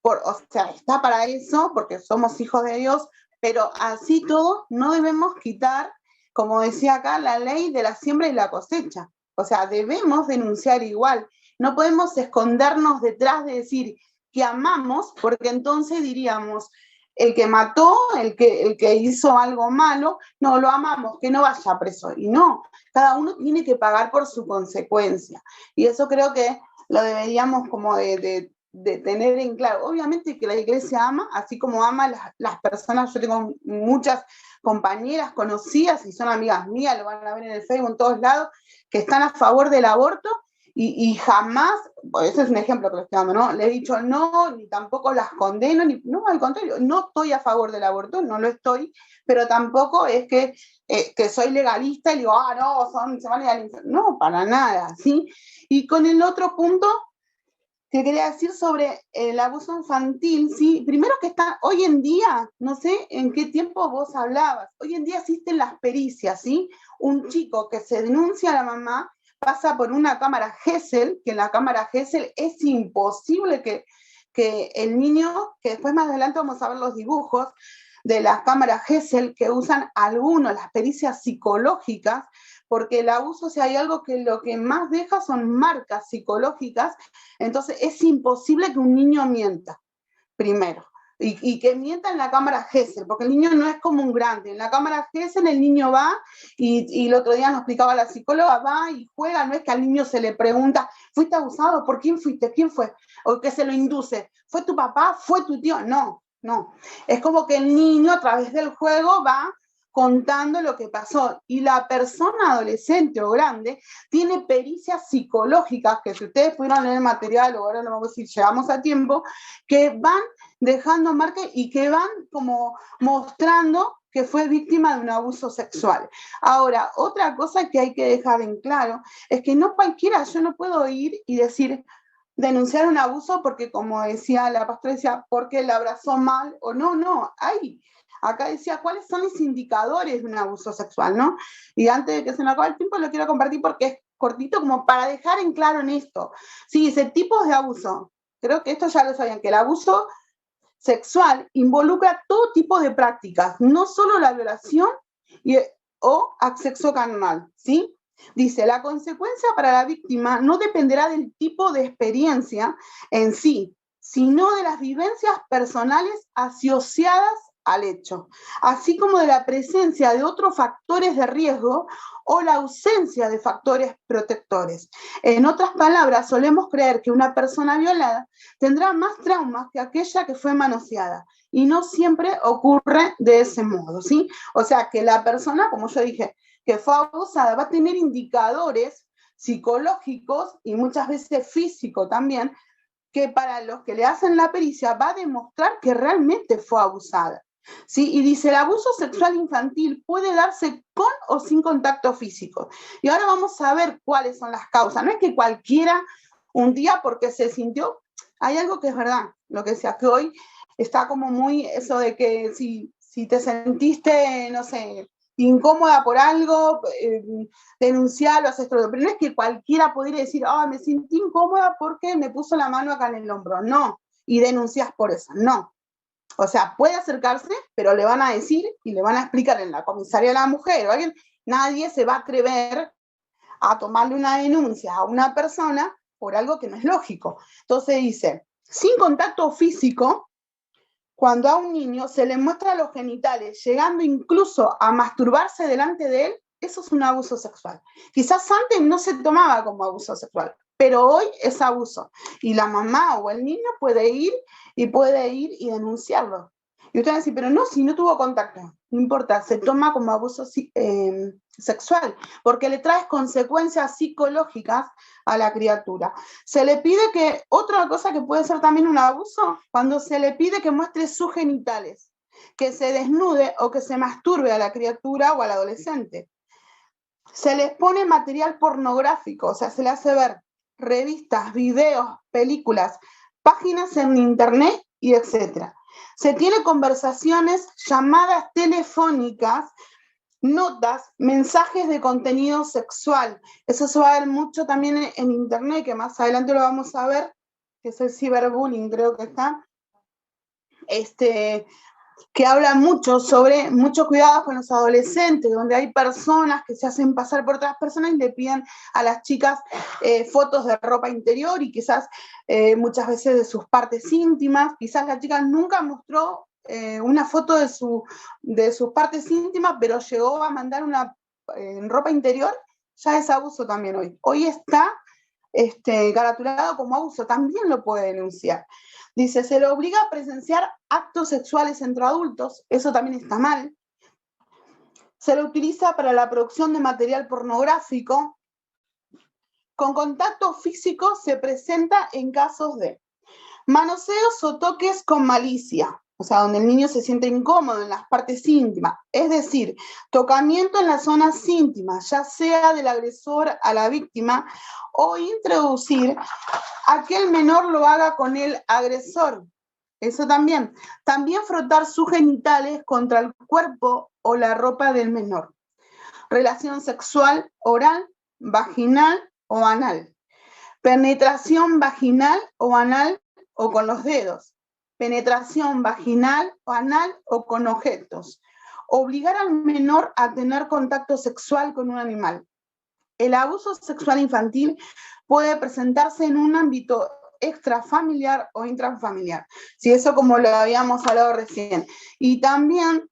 [SPEAKER 1] o sea, está para eso, porque somos hijos de Dios, pero así todo no debemos quitar, como decía acá, la ley de la siembra y la cosecha. O sea, debemos denunciar igual. No podemos escondernos detrás de decir que amamos, porque entonces diríamos, el que mató, el que hizo algo malo, no, lo amamos, que no vaya preso. Y no, cada uno tiene que pagar por su consecuencia. Y eso creo que lo deberíamos como de tener en claro. Obviamente que la iglesia ama, así como ama las personas. Yo tengo muchas compañeras conocidas y son amigas mías, lo van a ver en el Facebook en todos lados, que están a favor del aborto, y jamás, ese es un ejemplo que le estoy dando, ¿no? Le he dicho no, ni tampoco las condeno, no, al contrario, no estoy a favor del aborto, no lo estoy, pero tampoco es que soy legalista y digo, no, se van a ir al infierno. No, para nada, ¿sí? Y con el otro punto que quería decir sobre el abuso infantil, ¿sí? Primero que está, hoy en día, no sé en qué tiempo vos hablabas, hoy en día existen las pericias, ¿sí? Un chico que se denuncia a la mamá pasa por una cámara Gesell, que en la cámara Gesell es imposible que el niño, que después más adelante vamos a ver los dibujos de las cámaras Gesell que usan algunos, las pericias psicológicas, porque el abuso, si hay algo que lo que más deja son marcas psicológicas, entonces es imposible que un niño mienta, primero. Y que mienta en la cámara Gesell, porque el niño no es como un grande. En la cámara Gesell el niño va, y el otro día nos explicaba la psicóloga, va y juega, no es que al niño se le pregunta, ¿fuiste abusado? ¿Por quién fuiste? ¿Quién fue? O que se lo induce, ¿fue tu papá? ¿Fue tu tío? No, no. Es como que el niño a través del juego va contando lo que pasó, y la persona adolescente o grande tiene pericias psicológicas, que si ustedes pudieron leer el material, o ahora no vamos a decir, llegamos a tiempo, que van dejando marcas y que van como mostrando que fue víctima de un abuso sexual. Ahora, otra cosa que hay que dejar en claro es que no cualquiera, yo no puedo ir y decir, denunciar un abuso porque, como decía la pastora, decía, porque la abrazó mal, o no, acá decía cuáles son los indicadores de un abuso sexual, ¿no? Y antes de que se me acabe el tiempo, lo quiero compartir porque es cortito, como para dejar en claro en esto. Sí, dice tipos de abuso. Creo que esto ya lo sabían, que el abuso sexual involucra todo tipo de prácticas, no solo la violación o sexo carnal, ¿sí? Dice, la consecuencia para la víctima no dependerá del tipo de experiencia en sí, sino de las vivencias personales asociadas al hecho, así como de la presencia de otros factores de riesgo o la ausencia de factores protectores. En otras palabras, solemos creer que una persona violada tendrá más traumas que aquella que fue manoseada, y no siempre ocurre de ese modo, ¿sí? O sea, que la persona, como yo dije, que fue abusada va a tener indicadores psicológicos y muchas veces físicos también, que para los que le hacen la pericia va a demostrar que realmente fue abusada. ¿Sí? Y dice, el abuso sexual infantil puede darse con o sin contacto físico. Y ahora vamos a ver cuáles son las causas. No es que cualquiera un día porque se sintió, hay algo que es verdad, lo que decía, que hoy está como muy eso de que si te sentiste, no sé, incómoda por algo, denunciarlo, hacer esto, pero no es que cualquiera pudiera decir, me sentí incómoda porque me puso la mano acá en el hombro, no, y denuncias por eso, no. O sea, puede acercarse, pero le van a decir y le van a explicar en la comisaría de la mujer o alguien, nadie se va a atrever a tomarle una denuncia a una persona por algo que no es lógico. Entonces dice, sin contacto físico, cuando a un niño se le muestra los genitales, llegando incluso a masturbarse delante de él, eso es un abuso sexual. Quizás antes no se tomaba como abuso sexual, pero hoy es abuso. Y la mamá o el niño puede ir y denunciarlo. Y ustedes van a decir, pero no, si no tuvo contacto. no importa, se toma como abuso sexual, porque le trae consecuencias psicológicas a la criatura. Se le pide que, otra cosa que puede ser también un abuso, cuando se le pide que muestre sus genitales, que se desnude o que se masturbe a la criatura o al adolescente. Se les pone material pornográfico, o sea, se le hace ver revistas, videos, películas, páginas en internet y etcétera. Se tiene conversaciones, llamadas telefónicas, notas, mensajes de contenido sexual. Eso se va a ver mucho también en internet, que más adelante lo vamos a ver, que es el ciberbullying, creo que está. Que habla mucho sobre mucho cuidado con los adolescentes, donde hay personas que se hacen pasar por otras personas y le piden a las chicas fotos de ropa interior y quizás muchas veces de sus partes íntimas. Quizás la chica nunca mostró una foto de sus partes íntimas, pero llegó a mandar una ropa interior. Ya es abuso también hoy. Hoy está caratulado como abuso, también lo puede denunciar. Dice, se le obliga a presenciar actos sexuales entre adultos, eso también está mal. Se lo utiliza para la producción de material pornográfico. Con contacto físico se presenta en casos de manoseos o toques con malicia, o sea, donde el niño se siente incómodo en las partes íntimas, es decir, tocamiento en las zonas íntimas, ya sea del agresor a la víctima, o introducir a que el menor lo haga con el agresor. Eso también. También frotar sus genitales contra el cuerpo o la ropa del menor. Relación sexual oral, vaginal o anal. Penetración vaginal o anal o con los dedos. Penetración vaginal o anal o con objetos. Obligar al menor a tener contacto sexual con un animal. El abuso sexual infantil puede presentarse en un ámbito extrafamiliar o intrafamiliar. Sí, eso como lo habíamos hablado recién. Y también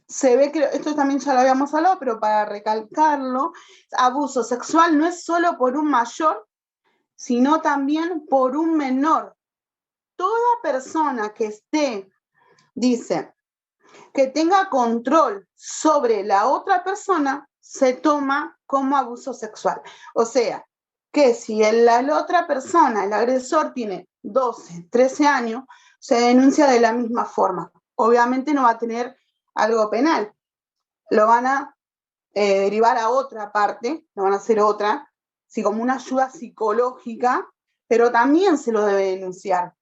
[SPEAKER 1] se ve que, esto también ya lo habíamos hablado, pero para recalcarlo, abuso sexual no es solo por un mayor, sino también por un menor. Toda persona que esté, dice, que tenga control sobre la otra persona, se toma como abuso sexual. O sea, que si la otra persona, el agresor, tiene 12, 13 años, se denuncia de la misma forma. Obviamente no va a tener algo penal. Lo van a derivar a otra parte, lo van a hacer otra, sí, como una ayuda psicológica, pero también se lo debe denunciar.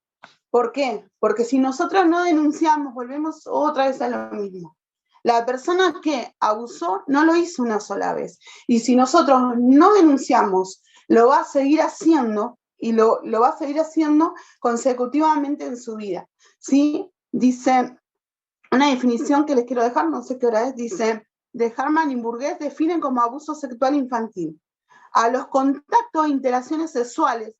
[SPEAKER 1] ¿Por qué? Porque si nosotros no denunciamos, volvemos otra vez a lo mismo. La persona que abusó no lo hizo una sola vez. Y si nosotros no denunciamos, lo va a seguir haciendo y lo va a seguir haciendo consecutivamente en su vida. ¿Sí? Dice, una definición que les quiero dejar, no sé qué hora es, dice, de Harman y Burgess definen como abuso sexual infantil a los contactos e interacciones sexuales,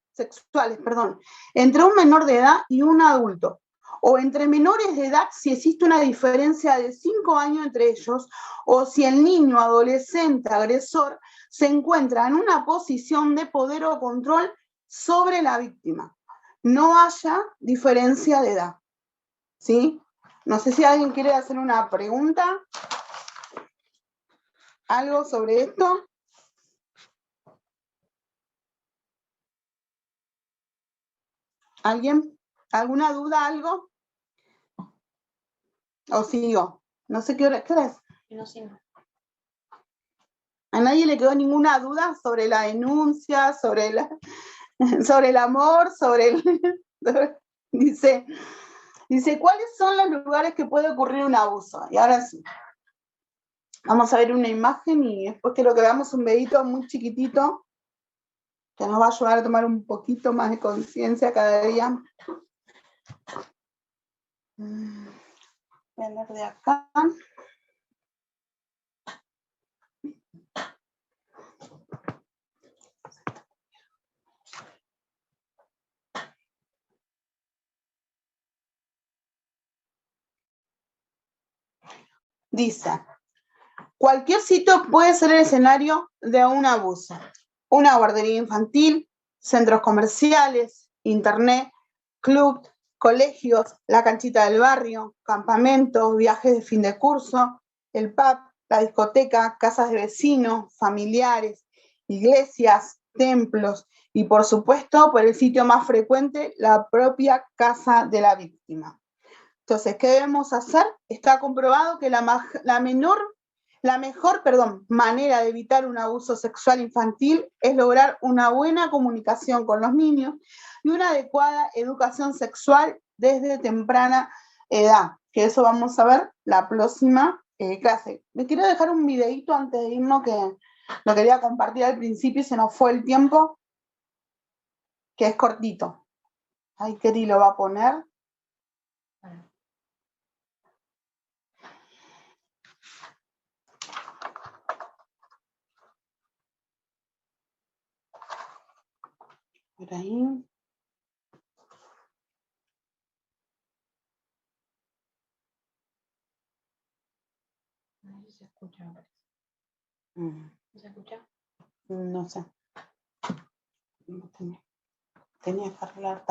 [SPEAKER 1] entre un menor de edad y un adulto, o entre menores de edad si existe una diferencia de 5 años entre ellos, o si el niño, adolescente, agresor, se encuentra en una posición de poder o control sobre la víctima. No haya diferencia de edad. ¿Sí? No sé si alguien quiere hacer una pregunta. ¿Algo sobre esto? ¿Alguien? ¿Alguna duda, algo? ¿O sigo? No sé qué hora es.
[SPEAKER 6] No, sí, no.
[SPEAKER 1] ¿A nadie le quedó ninguna duda sobre la denuncia, sobre el amor, dice, ¿cuáles son los lugares que puede ocurrir un abuso? Y ahora sí. Vamos a ver una imagen y después quiero que veamos un videito muy chiquitito que nos va a ayudar a tomar un poquito más de conciencia cada día. Voy a leer de acá. Dice, cualquier sitio puede ser el escenario de un abuso. Una guardería infantil, centros comerciales, internet, club, colegios, la canchita del barrio, campamentos, viajes de fin de curso, el pub, la discoteca, casas de vecinos, familiares, iglesias, templos y por supuesto, por el sitio más frecuente, la propia casa de la víctima. Entonces, ¿qué debemos hacer? Está comprobado que la mejor manera de evitar un abuso sexual infantil es lograr una buena comunicación con los niños y una adecuada educación sexual desde temprana edad, que eso vamos a ver la próxima clase. Me quiero dejar un videito antes de irnos que lo quería compartir al principio y se nos fue el tiempo, que es cortito. Ahí Keri lo va a poner. Por ahí. ¿Se escucha? ¿Se escucha? No sé. Tenía que arreglar.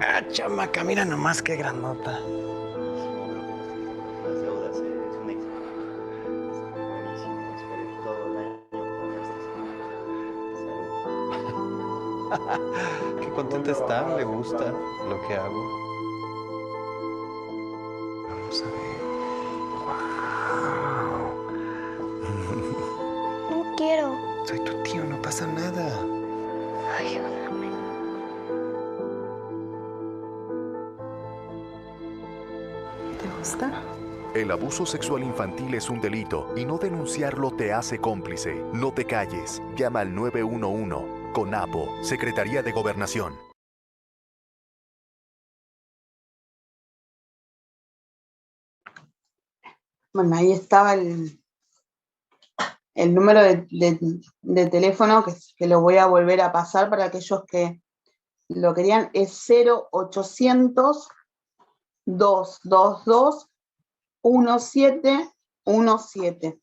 [SPEAKER 6] Ah, chamaca, mira nomás qué grandota.
[SPEAKER 7] Las deudas es un éxito. Buenísimo, esperé todo el año con esta.
[SPEAKER 6] Qué contenta está, le gusta lo que hago. Vamos a ver. Wow.
[SPEAKER 8] No quiero.
[SPEAKER 6] Soy tu tío, no pasa nada.
[SPEAKER 8] Ayúdame.
[SPEAKER 6] ¿Te gusta?
[SPEAKER 9] El abuso sexual infantil es un delito y no denunciarlo te hace cómplice. No te calles. Llama al 911. CONAPO, Secretaría de Gobernación.
[SPEAKER 1] Bueno, ahí estaba el número de teléfono que lo voy a volver a pasar para aquellos que lo querían. Es 0800 222 1717.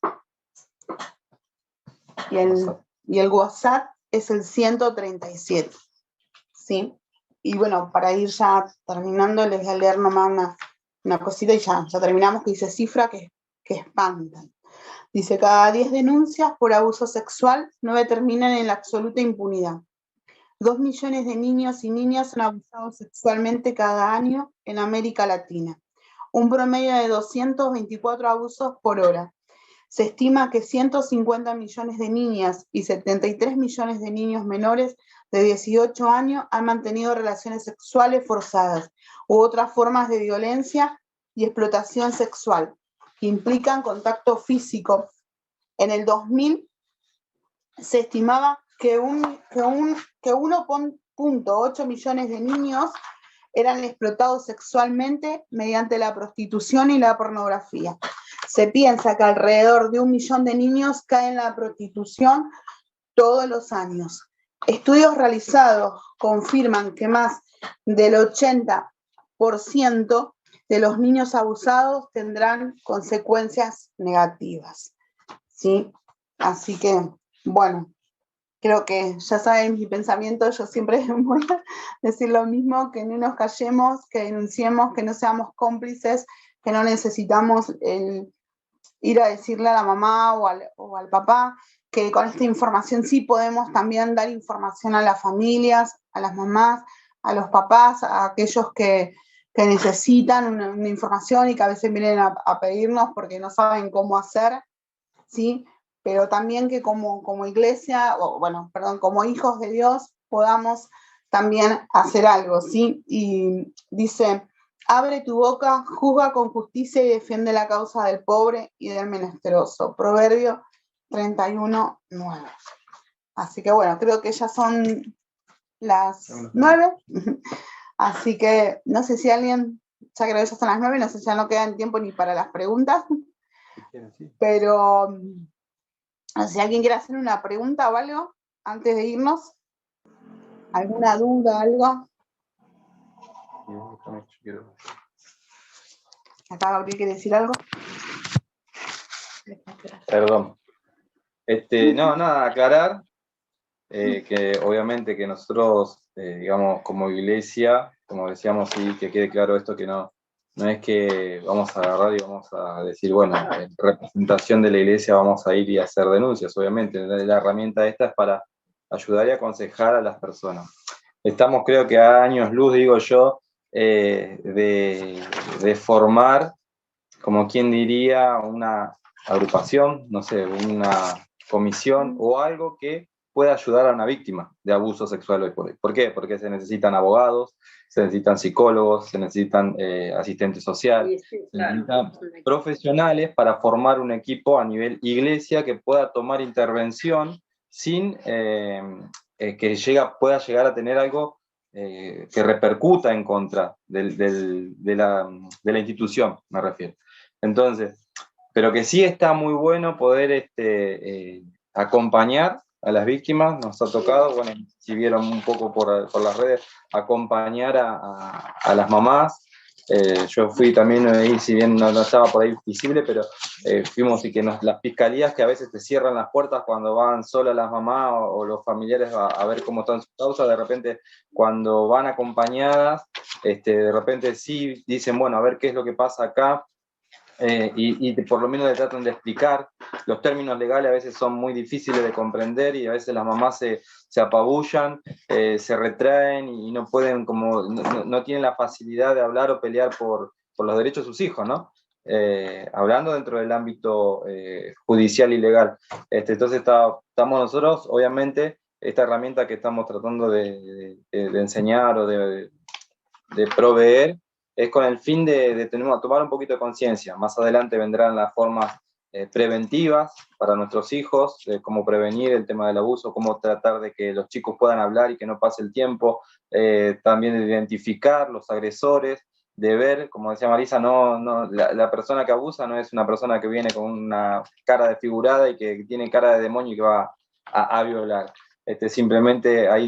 [SPEAKER 1] Y el WhatsApp es el 137. ¿Sí? Y bueno, para ir ya terminando, les voy a leer nomás una cosita y ya terminamos, que dice cifra que espantan. Dice, cada 10 denuncias por abuso sexual, 9 terminan en la absoluta impunidad. 2 millones de niños y niñas son abusados sexualmente cada año en América Latina. Un promedio de 224 abusos por hora. Se estima que 150 millones de niñas y 73 millones de niños menores de 18 años han mantenido relaciones sexuales forzadas u otras formas de violencia y explotación sexual que implican contacto físico. En el 2000 se estimaba que 1.8 millones de niños eran explotados sexualmente mediante la prostitución y la pornografía. Se piensa que alrededor de 1 millón de niños caen en la prostitución todos los años. Estudios realizados confirman que más del 80% de los niños abusados tendrán consecuencias negativas. ¿Sí? Así que, bueno, creo que ya saben mi pensamiento, yo siempre voy a decir lo mismo, que no nos callemos, que denunciemos, que no seamos cómplices, que no necesitamos ir a decirle a la mamá o al papá, que con esta información sí podemos también dar información a las familias, a las mamás, a los papás, a aquellos que necesitan una información y que a veces vienen a pedirnos porque no saben cómo hacer, ¿sí? Pero también que como iglesia, como hijos de Dios, podamos también hacer algo, ¿sí? Y dice, Abre tu boca, juzga con justicia y defiende la causa del pobre y del menesteroso. Proverbio 31:9. Así que bueno, creo que ya son las 9. Así que no sé si alguien, ya creo que ya son las 9, no sé si ya no queda tiempo ni para las preguntas. Pero no sé si alguien quiere hacer una pregunta o algo antes de irnos. ¿Alguna duda, algo? Acá Gabriel quiere decir algo.
[SPEAKER 2] Perdón. No, nada, aclarar que obviamente que nosotros, digamos, como iglesia, como decíamos, sí, que quede claro esto, que no es que vamos a agarrar y vamos a decir, bueno, en representación de la iglesia vamos a ir y hacer denuncias, obviamente. La herramienta esta es para ayudar y aconsejar a las personas. Estamos, creo que a años luz, digo yo, de formar, como quien diría, una agrupación, no sé, una comisión o algo que pueda ayudar a una víctima de abuso sexual hoy por hoy. ¿Por qué? Porque se necesitan abogados, se necesitan psicólogos, se necesitan asistentes sociales, se necesitan profesionales para formar un equipo a nivel iglesia que pueda tomar intervención sin que pueda llegar a tener algo que repercuta en contra de la institución, me refiero. Entonces, pero que sí está muy bueno poder acompañar a las víctimas. Nos ha tocado, bueno, si vieron un poco por las redes, acompañar a las mamás. Yo fui también ahí, si bien no estaba por ahí visible, pero fuimos y que las fiscalías que a veces te cierran las puertas cuando van solas las mamás o los familiares a ver cómo están sus causas, de repente cuando van acompañadas, de repente sí dicen, bueno, a ver qué es lo que pasa acá. Y por lo menos le tratan de explicar. Los términos legales a veces son muy difíciles de comprender y a veces las mamás se apabullan, se retraen y no pueden, no tienen la facilidad de hablar o pelear por los derechos de sus hijos, ¿no? Hablando dentro del ámbito judicial y legal. Entonces estamos nosotros, obviamente, esta herramienta que estamos tratando de enseñar o de proveer, es con el fin de tomar un poquito de conciencia. Más adelante vendrán las formas preventivas para nuestros hijos, cómo prevenir el tema del abuso, cómo tratar de que los chicos puedan hablar y que no pase el tiempo, también de identificar los agresores, de ver, como decía Marisa, la persona que abusa no es una persona que viene con una cara desfigurada y que tiene cara de demonio y que va a violar. Simplemente hay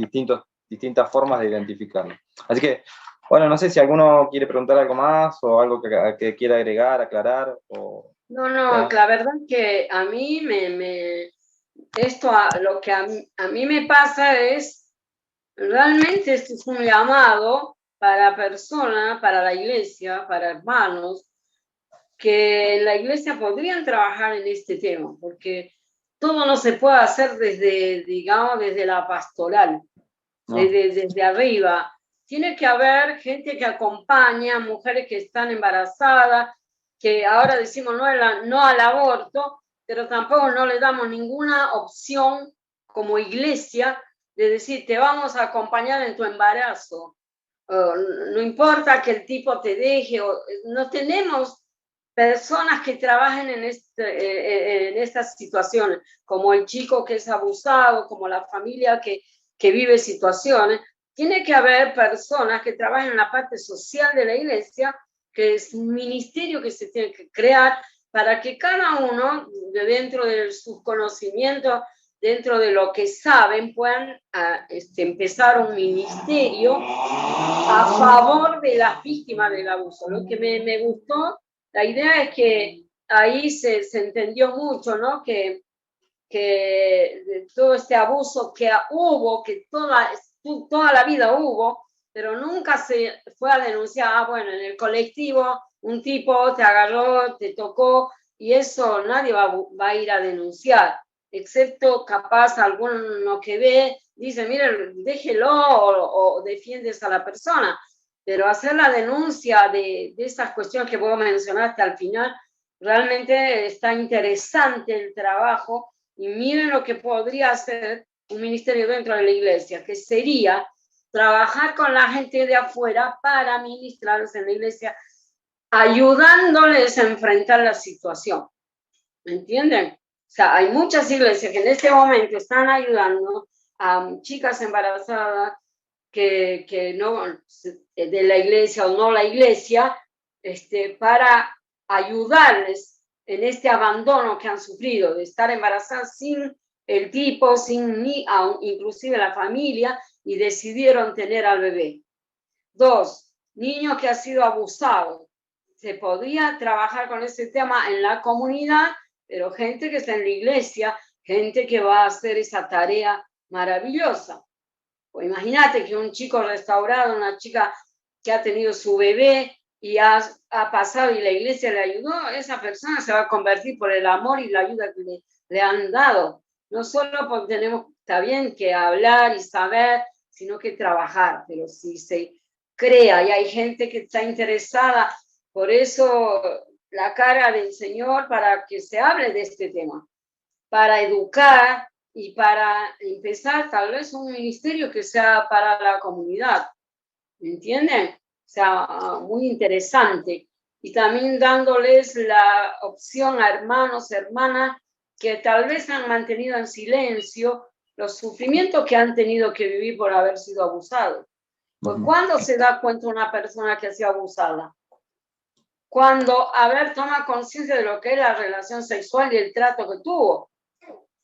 [SPEAKER 2] distintas formas de identificarlo. Así que, bueno, no sé si alguno quiere preguntar algo más o algo que quiera agregar, aclarar.
[SPEAKER 3] No, la verdad que a mí lo que a mí me pasa es, realmente esto es un llamado para personas, para la iglesia, para hermanos, que en la iglesia podrían trabajar en este tema, porque todo no se puede hacer desde la pastoral, no. desde arriba. Tiene que haber gente que acompaña, mujeres que están embarazadas, que ahora decimos no al aborto, pero tampoco no le damos ninguna opción como iglesia de decir, te vamos a acompañar en tu embarazo. No importa que el tipo te deje, no tenemos personas que trabajen en estas situaciones, como el chico que es abusado, como la familia que vive situaciones. Tiene que haber personas que trabajen en la parte social de la iglesia, que es un ministerio que se tiene que crear para que cada uno, dentro de sus conocimientos, dentro de lo que saben, puedan empezar un ministerio a favor de las víctimas del abuso. Lo que me gustó, la idea es que ahí se entendió mucho, ¿no? Que todo este abuso que hubo, que toda la vida hubo, pero nunca se fue a denunciar, bueno, en el colectivo un tipo te agarró, te tocó, y eso nadie va a ir a denunciar, excepto capaz alguno que ve, dice, miren, déjelo o defiendes a la persona, pero hacer la denuncia de esas cuestiones que vos mencionaste al final, realmente está interesante el trabajo, y miren lo que podría hacer un ministerio dentro de la iglesia, que sería trabajar con la gente de afuera para ministrarlos en la iglesia, ayudándoles a enfrentar la situación. ¿Me entienden? O sea, hay muchas iglesias que en este momento están ayudando a chicas embarazadas que no, de la iglesia o no la iglesia, para ayudarles en este abandono que han sufrido de estar embarazadas sin el tipo, sin ni inclusive la familia, y decidieron tener al bebé. 2, niño que ha sido abusado. Se podría trabajar con ese tema en la comunidad, pero gente que está en la iglesia, gente que va a hacer esa tarea maravillosa. Pues imagínate que un chico restaurado, una chica que ha tenido su bebé y ha pasado y la iglesia le ayudó, esa persona se va a convertir por el amor y la ayuda que le han dado. No solo porque tenemos, está bien que hablar y saber, sino que trabajar. Pero si se crea y hay gente que está interesada, por eso la cara del Señor para que se hable de este tema, para educar y para empezar tal vez un ministerio que sea para la comunidad, ¿me entienden? O sea, muy interesante. Y también dándoles la opción a hermanos, hermanas, que tal vez han mantenido en silencio los sufrimientos que han tenido que vivir por haber sido abusados. Pues ¿cuándo se da cuenta una persona que ha sido abusada? Cuando, toma conciencia de lo que es la relación sexual y el trato que tuvo.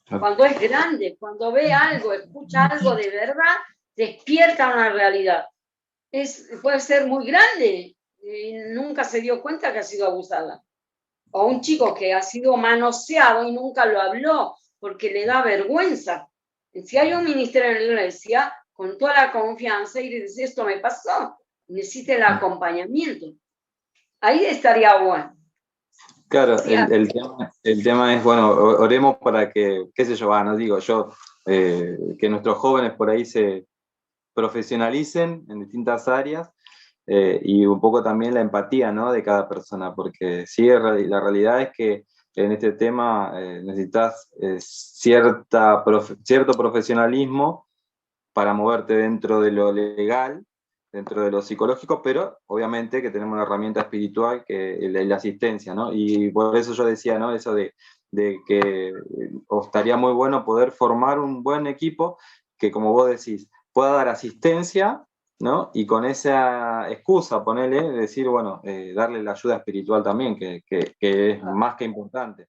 [SPEAKER 3] Cuando es grande, cuando ve algo, escucha algo de verdad, despierta una realidad. Puede ser muy grande y nunca se dio cuenta que ha sido abusada. O un chico que ha sido manoseado y nunca lo habló porque le da vergüenza. Si hay un ministerio en la iglesia, con toda la confianza, y le dice, esto me pasó, necesita el acompañamiento. Ahí estaría bueno.
[SPEAKER 2] Claro, el tema es, bueno, oremos para que, qué sé yo, no digo yo, que nuestros jóvenes por ahí se profesionalicen en distintas áreas, y un poco también la empatía, ¿no?, de cada persona, porque sí, la realidad es que en este tema necesitas cierto profesionalismo para moverte dentro de lo legal, dentro de lo psicológico, pero obviamente que tenemos una herramienta espiritual que es la asistencia, ¿no? Y por eso yo decía, ¿no?, eso de que estaría muy bueno poder formar un buen equipo que, como vos decís, pueda dar asistencia, ¿no? Y con esa excusa, ponerle, decir, bueno, darle la ayuda espiritual también, que es más que importante.